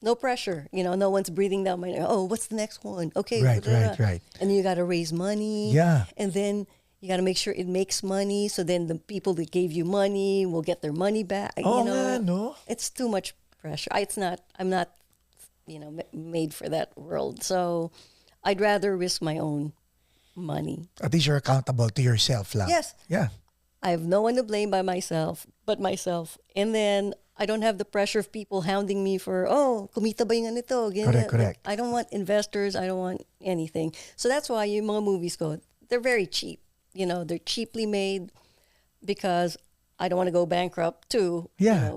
no pressure. No one's breathing down my neck. Oh, what's the next one? Okay, Right, blah, blah, right, blah. right. And then you got to raise money. Yeah. And then you got to make sure it makes money. So then the people that gave you money will get their money back. Oo nga, no? It's too much pressure. I'm not made for that world. So I'd rather risk my own money. At least you're accountable to yourself lang. Yes. Yeah. I have no one to blame but myself. And then I don't have the pressure of people hounding me for, kumita ba yung ganito? Ganyan. Correct. I don't want investors. I don't want anything. So that's why yung mga movies ko, they're very cheap. They're cheaply made because I don't want to go bankrupt too. Yeah.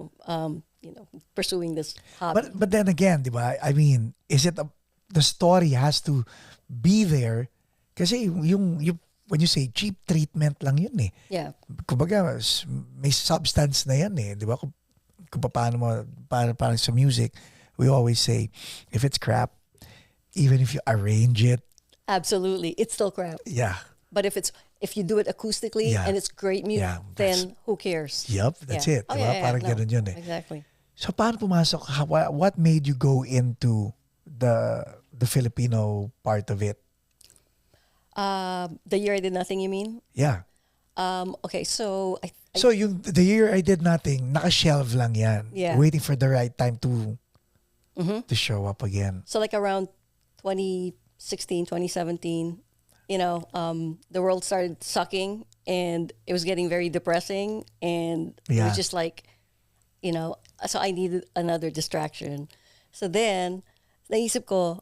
Pursuing this hobby. But then again, di ba? I mean, the story has to be there kasi when you say cheap treatment lang yun eh. Yeah. Kumbaga, may substance na yan eh. Di ba? Kung paano sa music, we always say, if it's crap, even if you arrange it, Absolutely. It's still crap. yeah. But if you do it acoustically Yeah. and it's great music, Yeah, that's- then who cares? Yep, that's Yeah. it. Diba? Parang ganun yun eh. Exactly. So paano pumasok? What made you go into the Filipino part of it? The year I did nothing, you mean? Yeah. Okay, so So the year I did nothing, naka-shelve lang yan. Yeah. Waiting for the right time to show up again. so like around 2016, 2017, the world started sucking and it was getting very depressing and it Yeah. was just like, so I needed another distraction. So then, naisip ko,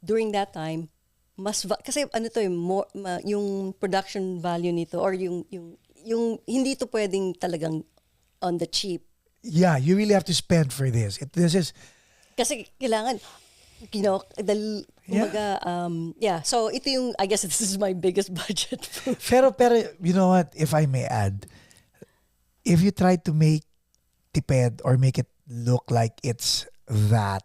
during that time, kasi ano to yung production value nito or yung hindi to pwedeng talagang on the cheap. Yeah, you really have to spend for this. This is Kasi kailangan, yeah. So ito yung, I guess this is my biggest budget. pero you know what, if I may add, if you try to make tipid or make it look like it's that,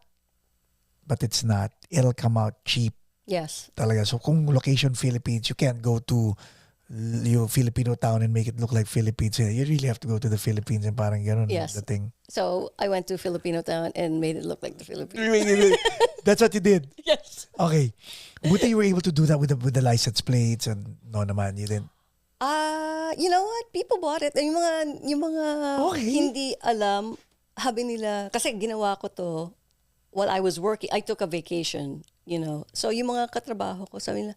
but it's not, it'll come out cheap Yes. talaga. So kung location Philippines, you can't go to yung Filipino town and make it look like Philippines. You really have to go to the Philippines and parang ganun Yes. the thing. So I went to Filipino town and made it look like the Philippines. That's what you did. Yes. Okay. Buti you were able to do that with the license plates and no naman, you didn't. You know what? People bought it. Yung mga Okay. hindi alam, habi nila, kasi ginawa ko to while I was working. I took a vacation, So yung mga katrabaho ko, sabi nila,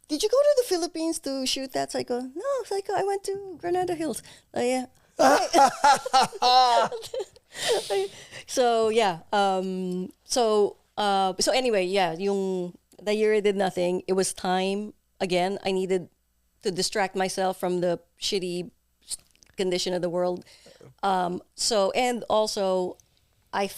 did you go to the Philippines to shoot that? So I go, no. So I go, I went to Granada Hills. Yeah. So yeah. So anyway, yeah. The year I did nothing. It was time again. I needed to distract myself from the shitty condition of the world. So and also, I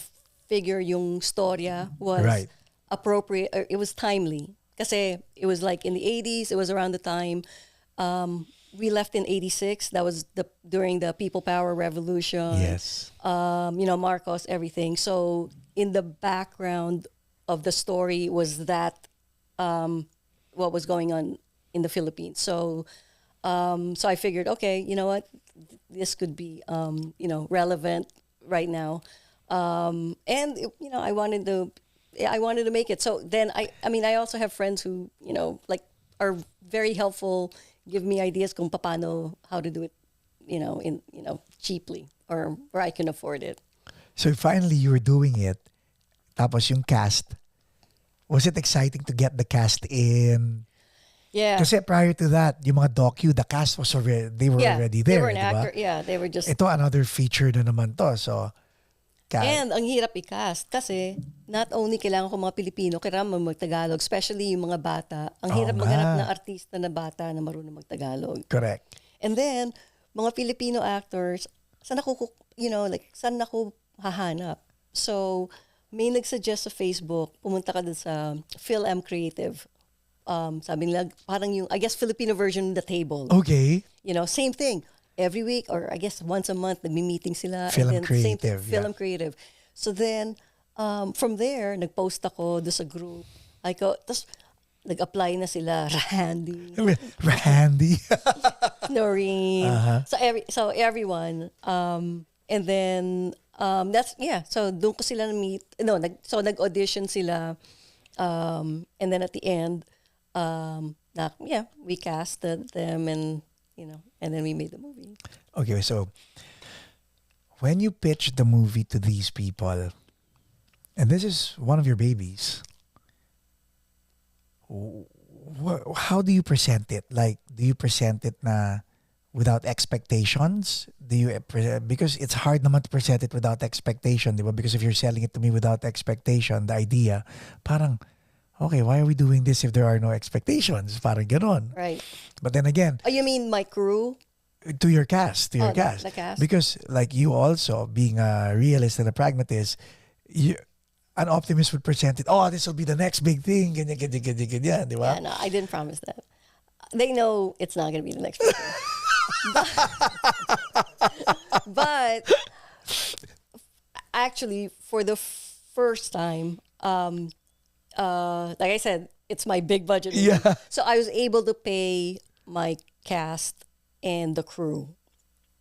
figure yung storya was Right. appropriate. Or it was timely. Kasi it was like in the 80s. It was around the time we left in 86. That was during the People Power Revolution. Yes. Marcos, everything. So in the background of the story was that what was going on in the Philippines. So I figured, okay, you know what, this could be relevant right now. And I wanted to make it. So then I also have friends who are very helpful, give me ideas kung paano, how to do it, cheaply or where I can afford it. So finally, you were doing it. Tapos yung cast, was it exciting to get the cast in? Yeah. Kasi prior to that, yung mga docu, the cast was already, they were already there. They were an di ba? actor. Yeah, they were just. Ito another feature na naman to. So, And ang hirap i-cast kasi not only kailangan ko mga Pilipino, kailangan mag-Tagalog, especially yung mga bata. Ang hirap nga. maghanap ng artista na bata na marunong mag-Tagalog. correct. And then, mga Filipino actors, saan ako hahanap? So, may nagsuggest sa Facebook, pumunta ka dun sa Phil-M Creative. Sabi nila, parang yung, I guess, Filipino version of The Table. Okay. Same thing. Every week, or I guess once a month, nagmi-meeting sila. Film and then same thing, Creative, Film Creative. So then, from there, nag-post ako doon sa group. Tapos, nag-apply na sila. Randy, Randy. Noreen. So everyone. And then, so doon ko sila na-meet. No, nag-audition sila. And then at the end, we casted them and then we made the movie. Okay, so when you pitched the movie to these people, and this is one of your babies, how do you present it? Like, do you present it na without expectations? Because it's hard naman to present it without expectation, di ba? Because if you're selling it to me without expectation, the idea, parang, okay, why are we doing this if there are no expectations? Parang ganon. Right. But then again, Oh, you mean my crew? to your cast, the cast. Because like you also, being a realist and a pragmatist, an optimist would present it, oh, this will be the next big thing, ganyan, di ba? Yeah, no, I didn't promise that. They know it's not going to be the next picture. but actually, for the first time, like I said, it's my big budget movie. Yeah. So I was able to pay my cast and the crew.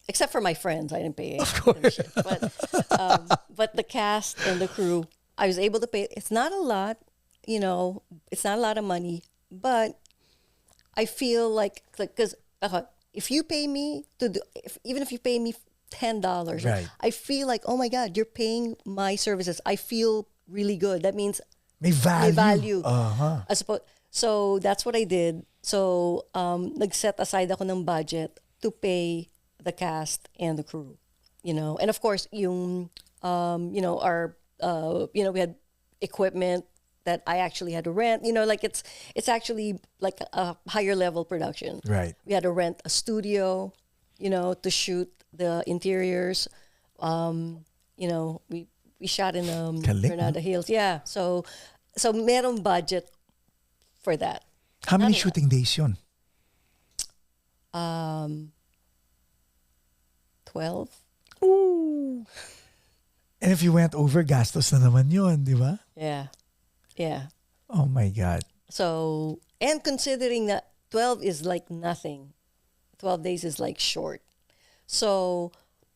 Except for my friends, I didn't pay. Of course. But the cast and the crew, I was able to pay. It's not a lot, it's not a lot of money, but I feel like, because if you pay me even if you pay me $10, right, I feel like, oh my God, you're paying my services. I feel really good. That means may value. may value. Uh-huh. So that's what I did. So nag-set aside ako ng budget to pay the cast and the crew, and of course we had equipment that I actually had to rent. It's actually like a higher level production. Right. We had to rent a studio, to shoot the interiors. We shot in Granada Hills. Yeah. So merong budget for that. How many shooting days yun? 12. Ooh. And if you went over, gastos na naman yun, di ba? Yeah. Yeah. Oh my God. So, and considering that 12 is like nothing, 12 days is like short. So,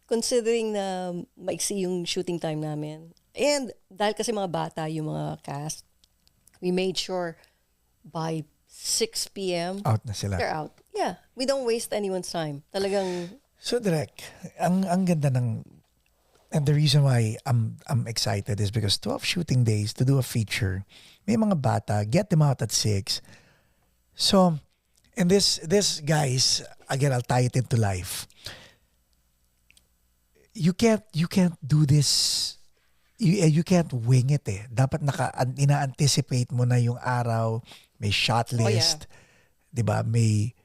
considering na maiksi yung shooting time namin, and dahil kasi mga bata yung mga cast, we made sure by 6 p.m. Out na sila. they're out. Yeah. We don't waste anyone's time. Talagang, So direct, ang ganda ng, and the reason why I'm excited is because 12 shooting days to do a feature, may mga bata, get them out at 6. So, and this guys, again, I'll tie it into life. You can't do this. You can't wing it eh. Dapat ina-anticipate mo na yung araw, may shot list, di ba? May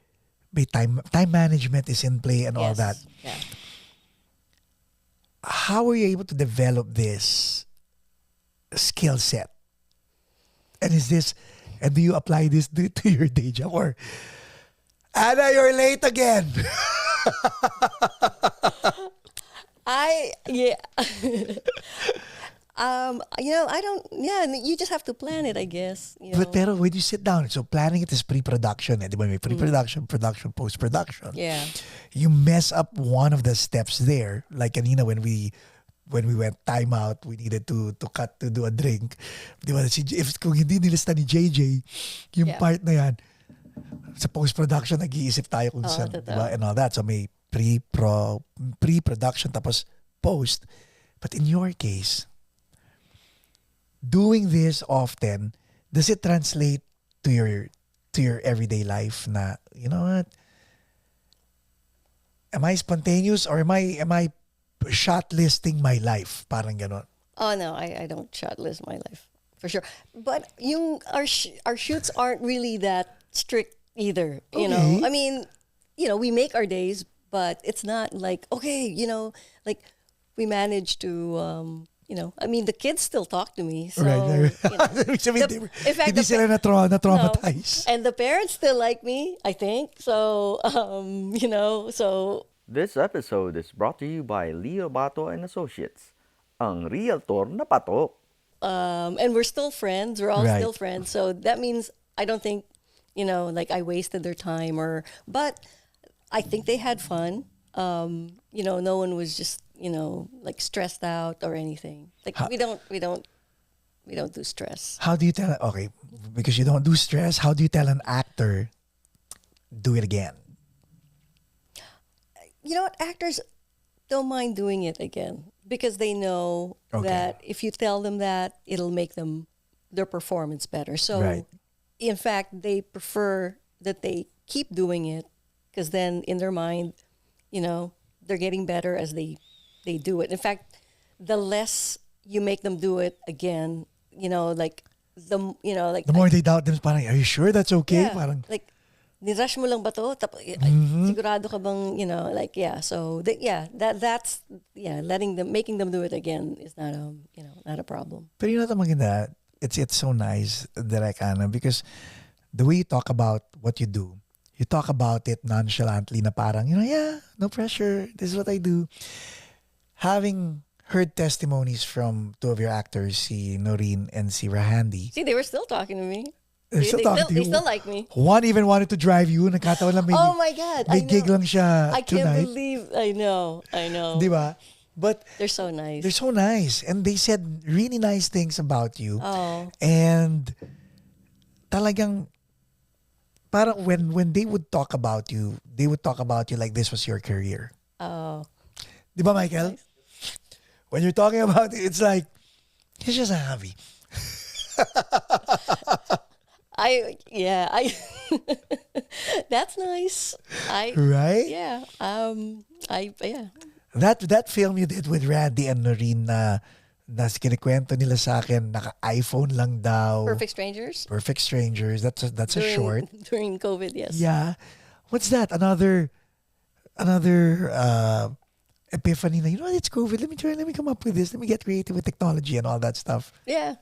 time management is in play and all that. Yeah. How were you able to develop this skill set? And do you apply this to your day job? Or, Anna, you're late again. You just have to plan it, I guess. But pero when you sit down, so planning it is pre-production. Eh, di ba? May pre-production, production, post-production. Yeah. You mess up one of the steps there. Like kanina when we went time out, we needed to do a drink. Di ba? Kung hindi nilista ni JJ, yung part na yan, sa post-production, nag-iisip tayo kung saan, di ba? And all that. So may pre-production tapos post. But in your case, doing this often, does it translate to your everyday life na, you know what? Am I spontaneous or am I shot listing my life? Parang ganon. Oh no, I don't shot list my life for sure. But our shoots aren't really that strict either. You know, Okay. I mean, we make our days, but it's not like okay, like we manage to. I mean, the kids still talk to me, so Right. Ibig sabihin, in fact, hindi sila na-traumatize. and the parents still like me, I think. So, so This episode is brought to you by Leo Bato and Associates, ang realtor na patok. and we're still friends. We're all Right. still friends. So that means I don't think, like I wasted their time but I think they had fun. No one was just, like stressed out or anything. Like we don't do stress. How do you tell, okay, because you don't do stress, how do you tell an actor, do it again? You know what? Actors don't mind doing it again because they know Okay. that if you tell them that, it'll make their performance better. So, Right. in fact, they prefer that they keep doing it because then in their mind, they're getting better as they do it. In fact, the less you make them do it again, like The more they doubt them, parang, are you sure that's okay? yeah, Parang, like nirush mo lang ba to? Sigurado ka bang, like yeah. So that's making them do it again is not a problem. pero you know what maganda? It's so nice, Direk Ana, because the way you talk about what you do, you talk about it nonchalantly na parang, yeah, no pressure, this is what I do. Having heard testimonies from two of your actors, si Noreen and si Rahandi, See, they were still talking to me. they're still talking to They you. still like me. One even wanted to drive you, nagkataon lang may, Oh my God! may I know. gig lang siya I can't tonight. believe. I know. Di ba? But They're so nice. they're so nice. And they said really nice things about you. Oh, And talagang parang when they would talk about you, they would talk about you like this was your career. oh. Di ba, Michael? When you're talking about it, it's like, it's just a hobby. I That's nice. Right? Yeah. Yeah. That film you did with Randy and Noreen na kinikwento nila sa akin, naka-iPhone lang daw. Perfect Strangers. Perfect Strangers. That's a short. During COVID. Yes. Yeah. What's that? Another epiphany na, it's COVID. Let me come up with this. Let me get creative with technology and all that stuff. Yeah.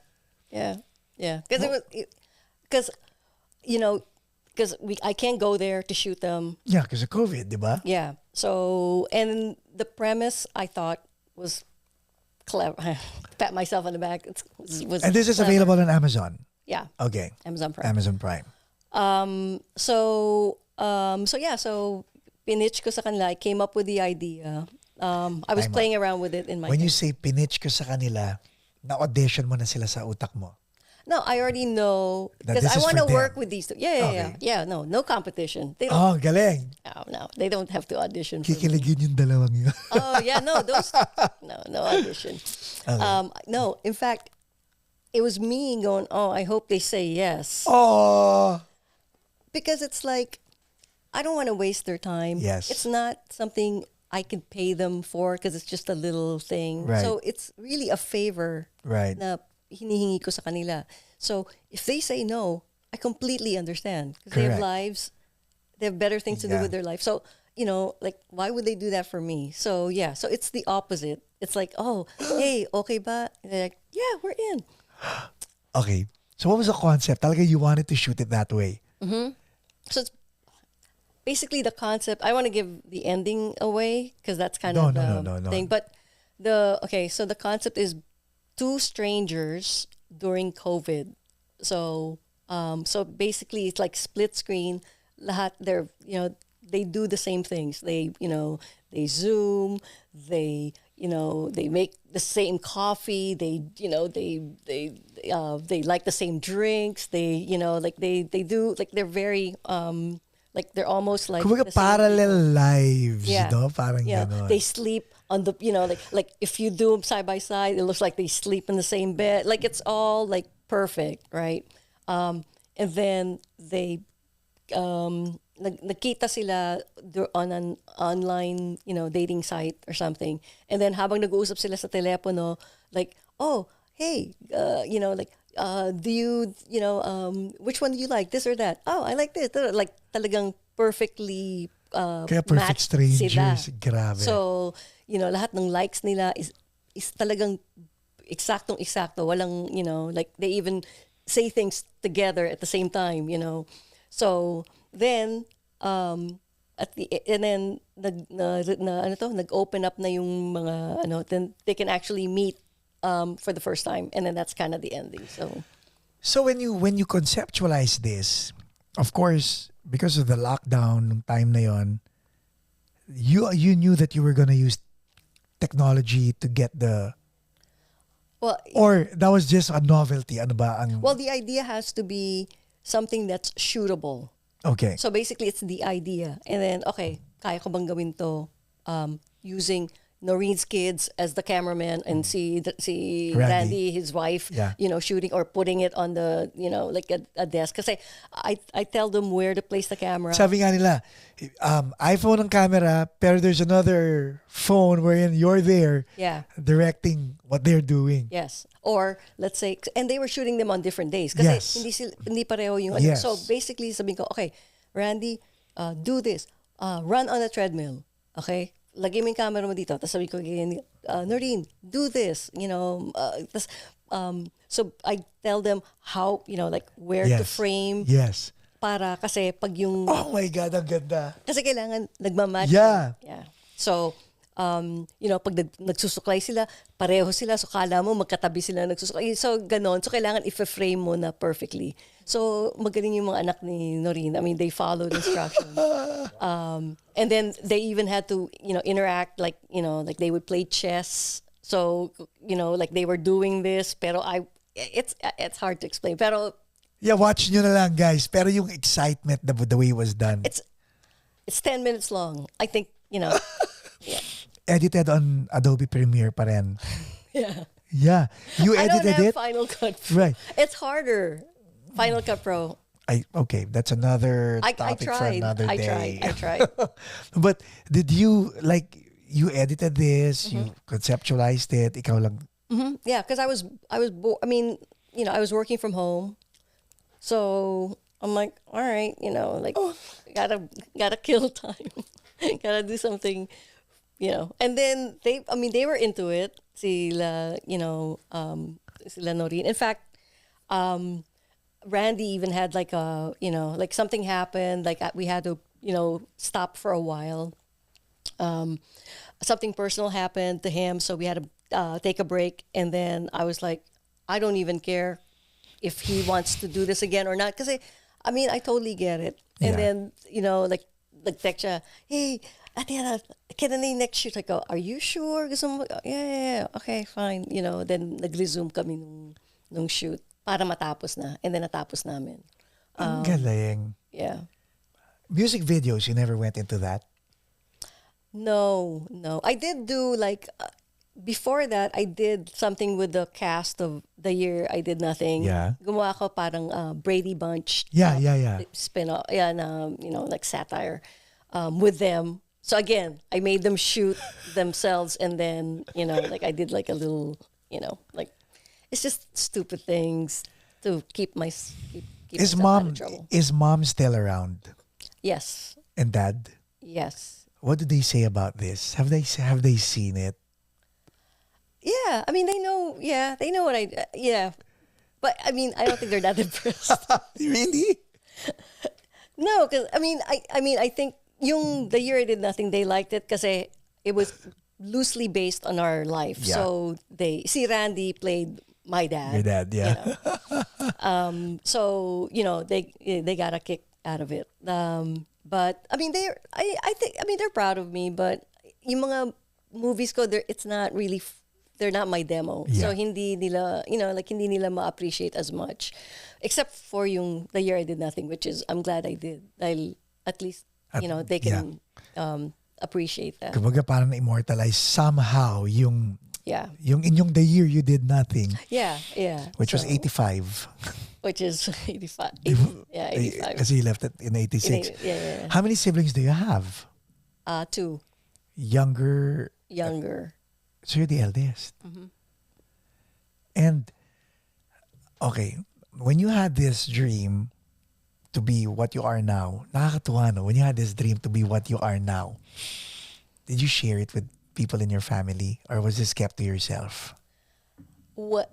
Because I can't go there to shoot them. Yeah, because of COVID, di ba? Yeah. So, and the premise I thought was clever. Pat myself on the back. Was And this is clever. available on Amazon. Yeah. Okay. Amazon Prime. Amazon Prime. So pinitch ko sa kanila. I came up with the idea. I was Time playing around with it in my When you head. say pinitch ko sa kanila, na-audition mo na sila sa utak mo. No, I already know That because this I is want for to work them. with these two. Yeah. Okay. Yeah. No competition. They don't. Oh, galing. No, they don't have to audition for me. Kikiligin yung dalawang yun. Oh yeah, no, no audition. No, in fact, it was me going, oh, I hope they say yes. Oh. Because it's like, I don't want to waste their time. Yes. It's not something I can pay them for because it's just a little thing. Right. So it's really a favor Right. na hinihingi ko sa kanila. So if they say no, I completely understand because they have Correct. lives, they have better things to do Yeah. with their life. So, like, why would they do that for me? So yeah, so it's the opposite. It's like, oh, hey, okay ba? And they're like, yeah, we're in. Okay. So what was the concept? Talaga you wanted to shoot it that way. So it's basically the concept. I want to give the ending away because that's kind No, of no, the no, no. thing. But so the concept is two strangers during COVID. So basically it's like split screen. Lahat they do the same things. They Zoom. They make the same coffee. They like the same drinks. They do like they're very Like they're almost like Kumbaga the same parallel people. lives, Yeah. no? Parang Yeah. ganon. They sleep on the, like if you do them side by side, it looks like they sleep in the same bed. Like it's all like perfect, right? And then they nakita sila on an online, dating site or something. And then habang nag-uusap sila sa telepono, like, oh, hey, do you, which one do you like, this or that? Oh, I like this. Like talagang perfectly Kaya perfect matched sila. strangers. Grabe. So, lahat ng likes nila is talagang eksaktong-eksakto. Walang, like they even say things together at the same time, So then and then nag-open up na yung mga then they can actually meet for the first time, and then that's kind of the ending. So when you conceptualize this, of course, because of the lockdown nung time na yon, you knew that you were gonna use technology to get well, or that was just a novelty. Ano ba ang well, the idea has to be something that's shootable. okay. So basically, it's the idea. And then, okay, kaya ko bang gawin to using Noreen's kids as the cameraman and si Randy, his wife, Yeah. shooting or putting it on the, like a desk. Kasi I tell them where to place the camera. Sabi nga nila, iPhone ang camera, pero there's another phone wherein you're there Yeah. directing what they're doing. Yes. Or let's say, and they were shooting them on different days. Kasi Yes. hindi pareho yung Yes. So basically, sabihin ko, okay, Randy, do this. Run on a treadmill. Okay? Lagay mo yung camera mo dito. Tapos sabi ko, Noreen, do this. So I tell them how, like where to frame. Yes. Para kasi pag yung... Oh my God, ang ganda. Kasi kailangan nagmamatch. Yeah. Yeah. So, pag nagsusuklay sila, pareho sila. So, kala mo magkatabi sila nagsusuklay. So, ganon. So, kailangan i-frame mo na perfectly. So, magaling yung mga anak ni Noreen. I mean, they followed instructions. And then, they even had to, interact like they would play chess. So, like they were doing this. Pero it's hard to explain. Pero, Yeah, watch nyo na lang, guys. Pero yung excitement, the way it was done. it's 10 minutes long. I think, yeah. Edited on Adobe Premiere pa rin. Yeah. Yeah. You I don't edited have it? Final Cut Pro. Right. It's harder. Final Cut Pro. Okay, that's another I topic for tried. another I day. tried. But did you, you edited this, Mm-hmm. you conceptualized it, ikaw lang. Yeah, because I was I mean, I was working from home. So I'm like, all right, gotta kill time. Gotta do something, And then they were into it. Sila Noreen. In fact, Randy even had like like something happened, like we had to, stop for a while. Something personal happened to him, so we had to take a break. And then I was like, I don't even care if he wants to do this again or not. Because I totally get it. And Yeah. then, like text siya, hey, Ate Ana, kailan na yung next shoot? I go, are you sure? Gusto mo? Yeah, okay, fine. Then nag-resume kami nung shoot para matapos na. And then natapos namin. Ang galing. Yeah. Music videos, you never went into that? No. I did do before that, I did something with the cast of The Year I Did Nothing. Yeah. Gumawa ko parang Brady Bunch. Yeah. Spin-off. Yeah, like satire with them. So again, I made them shoot themselves, and then, like I did like a little, like it's just stupid things to keep Is myself out mom of trouble. is mom still around? Yes. And dad? Yes. What did they say about this? Have they seen it? Yeah, they know. Yeah, they know what I. Yeah, but I don't think they're that impressed. Really? No, because I think The Year I Did Nothing, they liked it because it was loosely based on our life. Yeah. So si Randy played my dad. Your dad, yeah. So they got a kick out of it. But I think they're proud of me. But yung mga movies ko, it's not really. They're not my demo. Yeah. So hindi nila, hindi nila ma-appreciate as much. Except for yung The Year I Did Nothing, which is, I'm glad I did. Dahil, at least, At- they can appreciate that. Kumbaga parang na-immortalize somehow yung Yeah. inyong the year you did nothing, Yeah. which was So, 85. Which is 85. Yeah, 85. Kasi you left it in 86. Yeah. How many siblings do you have? Two. Younger. Younger. So you're the eldest. And, okay, when you had this dream to be what you are now, nakakatuwa no? When you had this dream to be what you are now, did you share it with people in your family or was this kept to yourself? What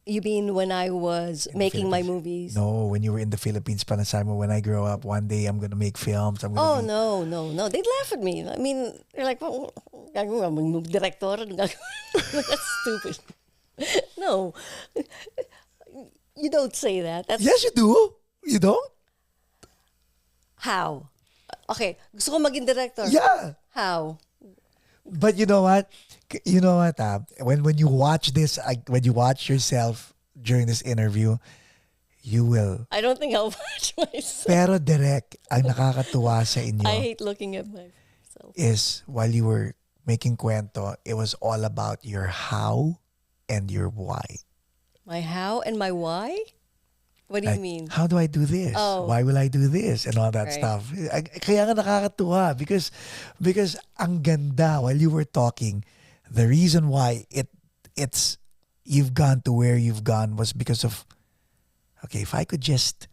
you mean when I was making my Philippines? movies? No, when you were in the Philippines, panasabi mo, when I grow up, one day I'm gonna make films. I'm Oh, gonna no. They'd laugh at me. I mean, they're like, well, gagawin mo, movie director. That's stupid. No. You don't say that. That's Yes, you do. You don't? how. Okay, gusto ko maging director. Yeah. How? But you know what? When you watch this, when you watch yourself during this interview, you will. I don't think I'll watch myself. Pero direct, ang nakakatuwa sa inyo I hate looking at myself. is while you were making kwento, it was all about your how and your why. My how and my why? What do you Like, mean? how do I do this? Oh. Why will I do this? And all that Right. stuff. Kaya nga nakakatuwa because ang ganda while you were talking, the reason why it's you've gone to where you've gone was because of, okay, if I could just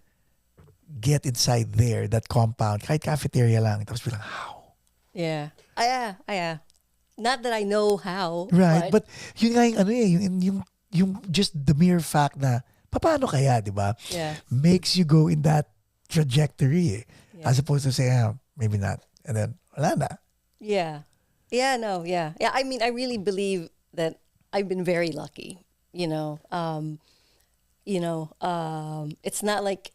get inside there, that compound, kahit cafeteria lang, tapos bilang, how? Yeah. Yeah. Not that I know how. Right, but yun nga yung ano eh, yung just the mere fact na, paano kaya, di ba? Yeah. Makes you go in that trajectory eh. Yeah. As opposed to say, maybe not. And then, wala na. Yeah. Yeah, no, yeah. Yeah, I mean, I really believe that I've been very lucky, it's not like,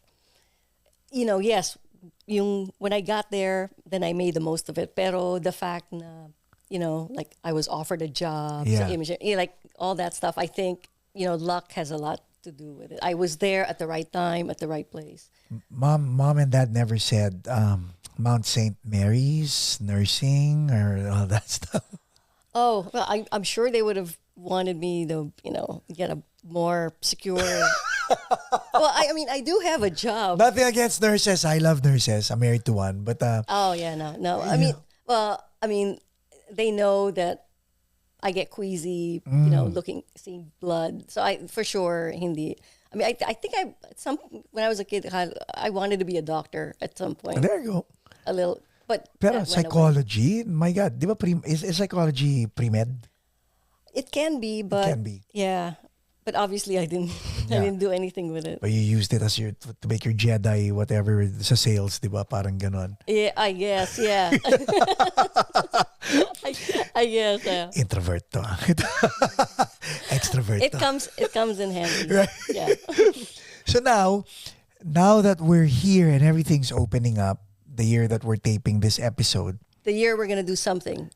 yes, when I got there, then I made the most of it. Pero the fact na, like I was offered a job, Yeah. like all that stuff, I think, luck has a lot to do with it. I was there at the right time, at the right place. Mom and dad never said Mount St. Mary's, nursing, or all that stuff. Oh, well, I'm sure they would have wanted me to, get a more secure. Well, I mean, I do have a job. Nothing against nurses. I love nurses. I'm married to one. But Oh yeah, no. I mean, they know that I get queasy, seeing blood. So I for sure hindi. I mean, I think when I was a kid, I wanted to be a doctor at some point. there you go. A little, but Pero that went away. psychology, my God, di ba is psychology pre-med? It can be, but can be. Yeah, but obviously I didn't. I Yeah. didn't do anything with it. But you used it as to make your Jedi, whatever, sa sales, di ba? Parang ganon. Yeah, I guess. Yeah. I guess. Yeah. Introvert to. Extrovert It to. comes in handy. Right. Yeah. So now that we're here and everything's opening up, the year that we're taping this episode, The year we're gonna do something.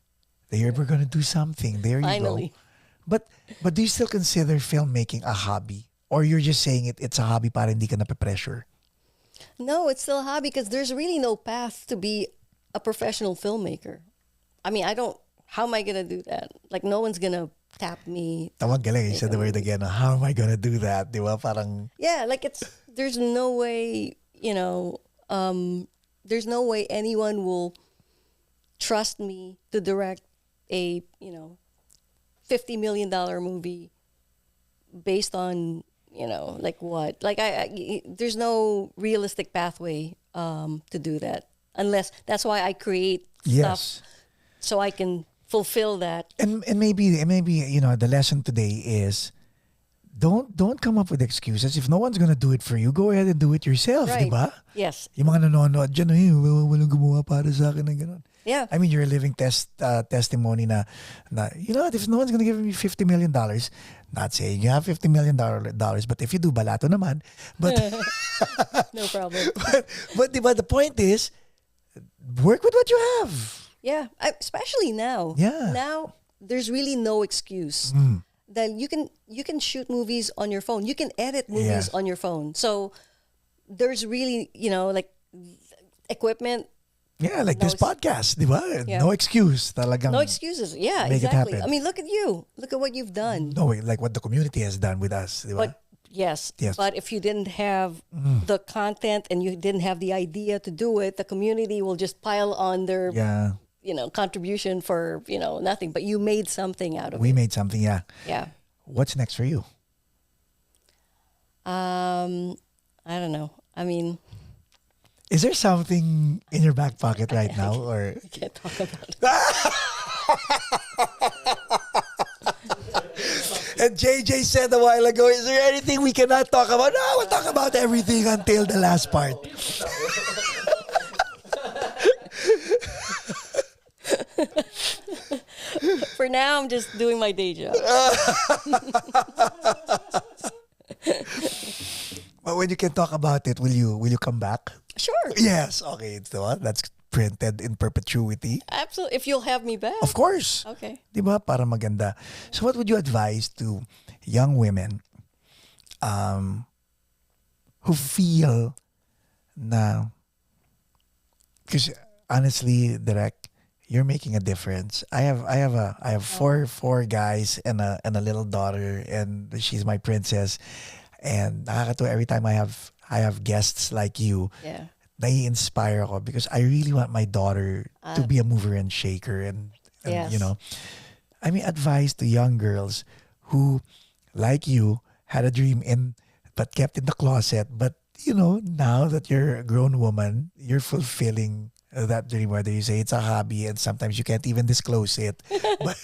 the year we're gonna do something. There you Finally. go. But do you still consider filmmaking a hobby? Or you're just saying it's a hobby para hindi ka nape-pressure? No, it's still a hobby because there's really no path to be a professional filmmaker. I mean, how am I going to do that? Like, no one's going to tap me. Tawag galing, you said the word again. How am I gonna do that? Di ba? Parang, Yeah, like there's no way, there's no way anyone will trust me to direct a, $50 million movie based on, like what? Like there's no realistic pathway to do that unless that's why I create stuff yes. so I can fulfill that. And maybe the lesson today is don't come up with excuses. If no one's gonna do it for you, go ahead and do it yourself, di Right. ba? Yes. Yung mga nanonood dyan, walang gumawa para sa akin ng gano'n. Yeah. I mean, you're a living testimony na, if no one's gonna give me $50 million, not saying you have $50 million, but if you do, balato naman. But, No problem. but diba, the point is, work with what you have. Yeah, especially now. Yeah. Now there's really no excuse. That you can shoot movies on your phone. You can edit movies Yes. on your phone. So there's really, like equipment Yeah, like No this podcast, di ba? Yeah. No excuse. Talagang No excuses. Yeah, make it exactly. happen. I mean, look at you. Look at what you've done. no way, like what the community has done with us, di ba? But yes, Yes. but if you didn't have the content and you didn't have the idea to do it, the community will just pile on their Yeah, contribution for nothing. But you made something out of we it. made something, yeah. Yeah. What's next for you? I don't know. I mean, Is there something in your back pocket right now? Or I can't talk about it. And JJ said a while ago, is there anything we cannot talk about? No, we'll talk about everything until the last part. For now, I'm just doing my day job. But when you can talk about it, will you come back? Sure. Yes. Okay. So that's printed in perpetuity. Absolutely. If you'll have me back. Of course. Okay. Di ba? Para maganda. So what would you advise to young women who feel na, because honestly, Direk, you're making a difference. I have four guys and a little daughter, and she's my princess. And nakakatuwa every time I have guests like you. Yeah. Nai-inspire ako because I really want my daughter to be a mover and shaker, and Yes. I mean, advice to young girls who, like you, had a dream but kept in the closet. But now that you're a grown woman, you're fulfilling that dream. Whether you say it's a hobby, and sometimes you can't even disclose it. But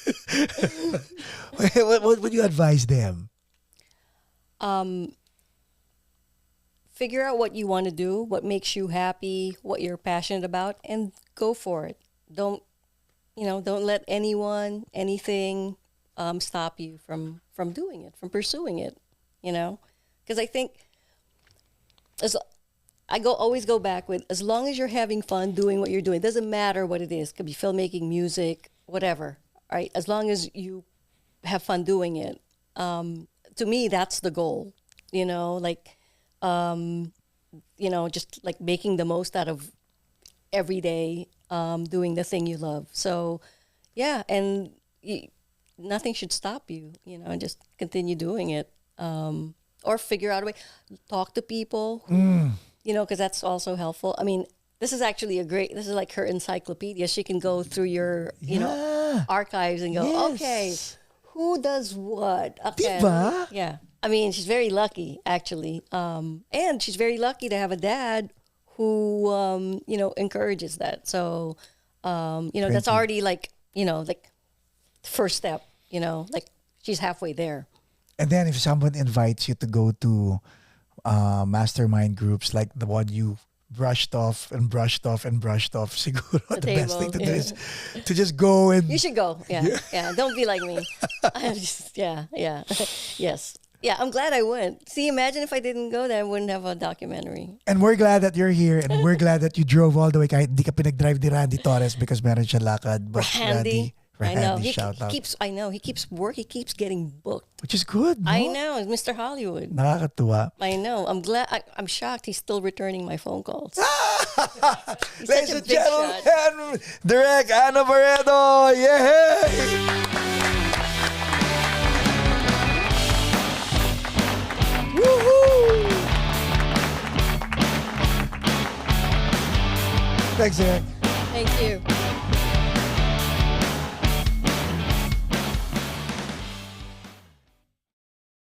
what would you advise them? Figure out what you want to do, what makes you happy, what you're passionate about, and go for it. Don't let anything stop you from doing it, from pursuing it. Because I think always go back with, as long as you're having fun doing what you're doing, it doesn't matter what it is. It could be filmmaking, music, whatever. Right? As long as you have fun doing it. To me, that's the goal. Just like making the most out of every day, doing the thing you love. So, yeah, and nothing should stop you, and just continue doing it. Or figure out a way, talk to people, because that's also helpful. I mean, this is actually this is like her encyclopedia. She can go through your, archives and go, Yes. okay, who does what? Okay. Diba? Yeah. I mean, she's very lucky, actually. And she's very lucky to have a dad who, encourages that. So, that's you. already like first step, like she's halfway there. And then if someone invites you to go to mastermind groups like the one you brushed off and brushed off and brushed off, siguro the best table, thing to do yeah. is to just go and You should go. Yeah. Yeah. Don't be like me. I'm just, yeah. Yes. Yeah, I'm glad I went. See, imagine if I didn't go there, I wouldn't have a documentary. and we're glad that you're here, and we're glad that you drove all the way kahit di ka pinag-drive ni Randy Torres because meron siya lakad. But Randy. I know. Randy, shout out. He keeps work. He keeps getting booked. Which is good, no? I know. It's Mr. Hollywood. Nakakatuwa. I know. I'm glad. I'm shocked he's still returning my phone calls. He's Ladies such a and big shot. gentlemen, Direk Ana Barredo. Yay! Woohoo! Thanks, Direk. Thank you.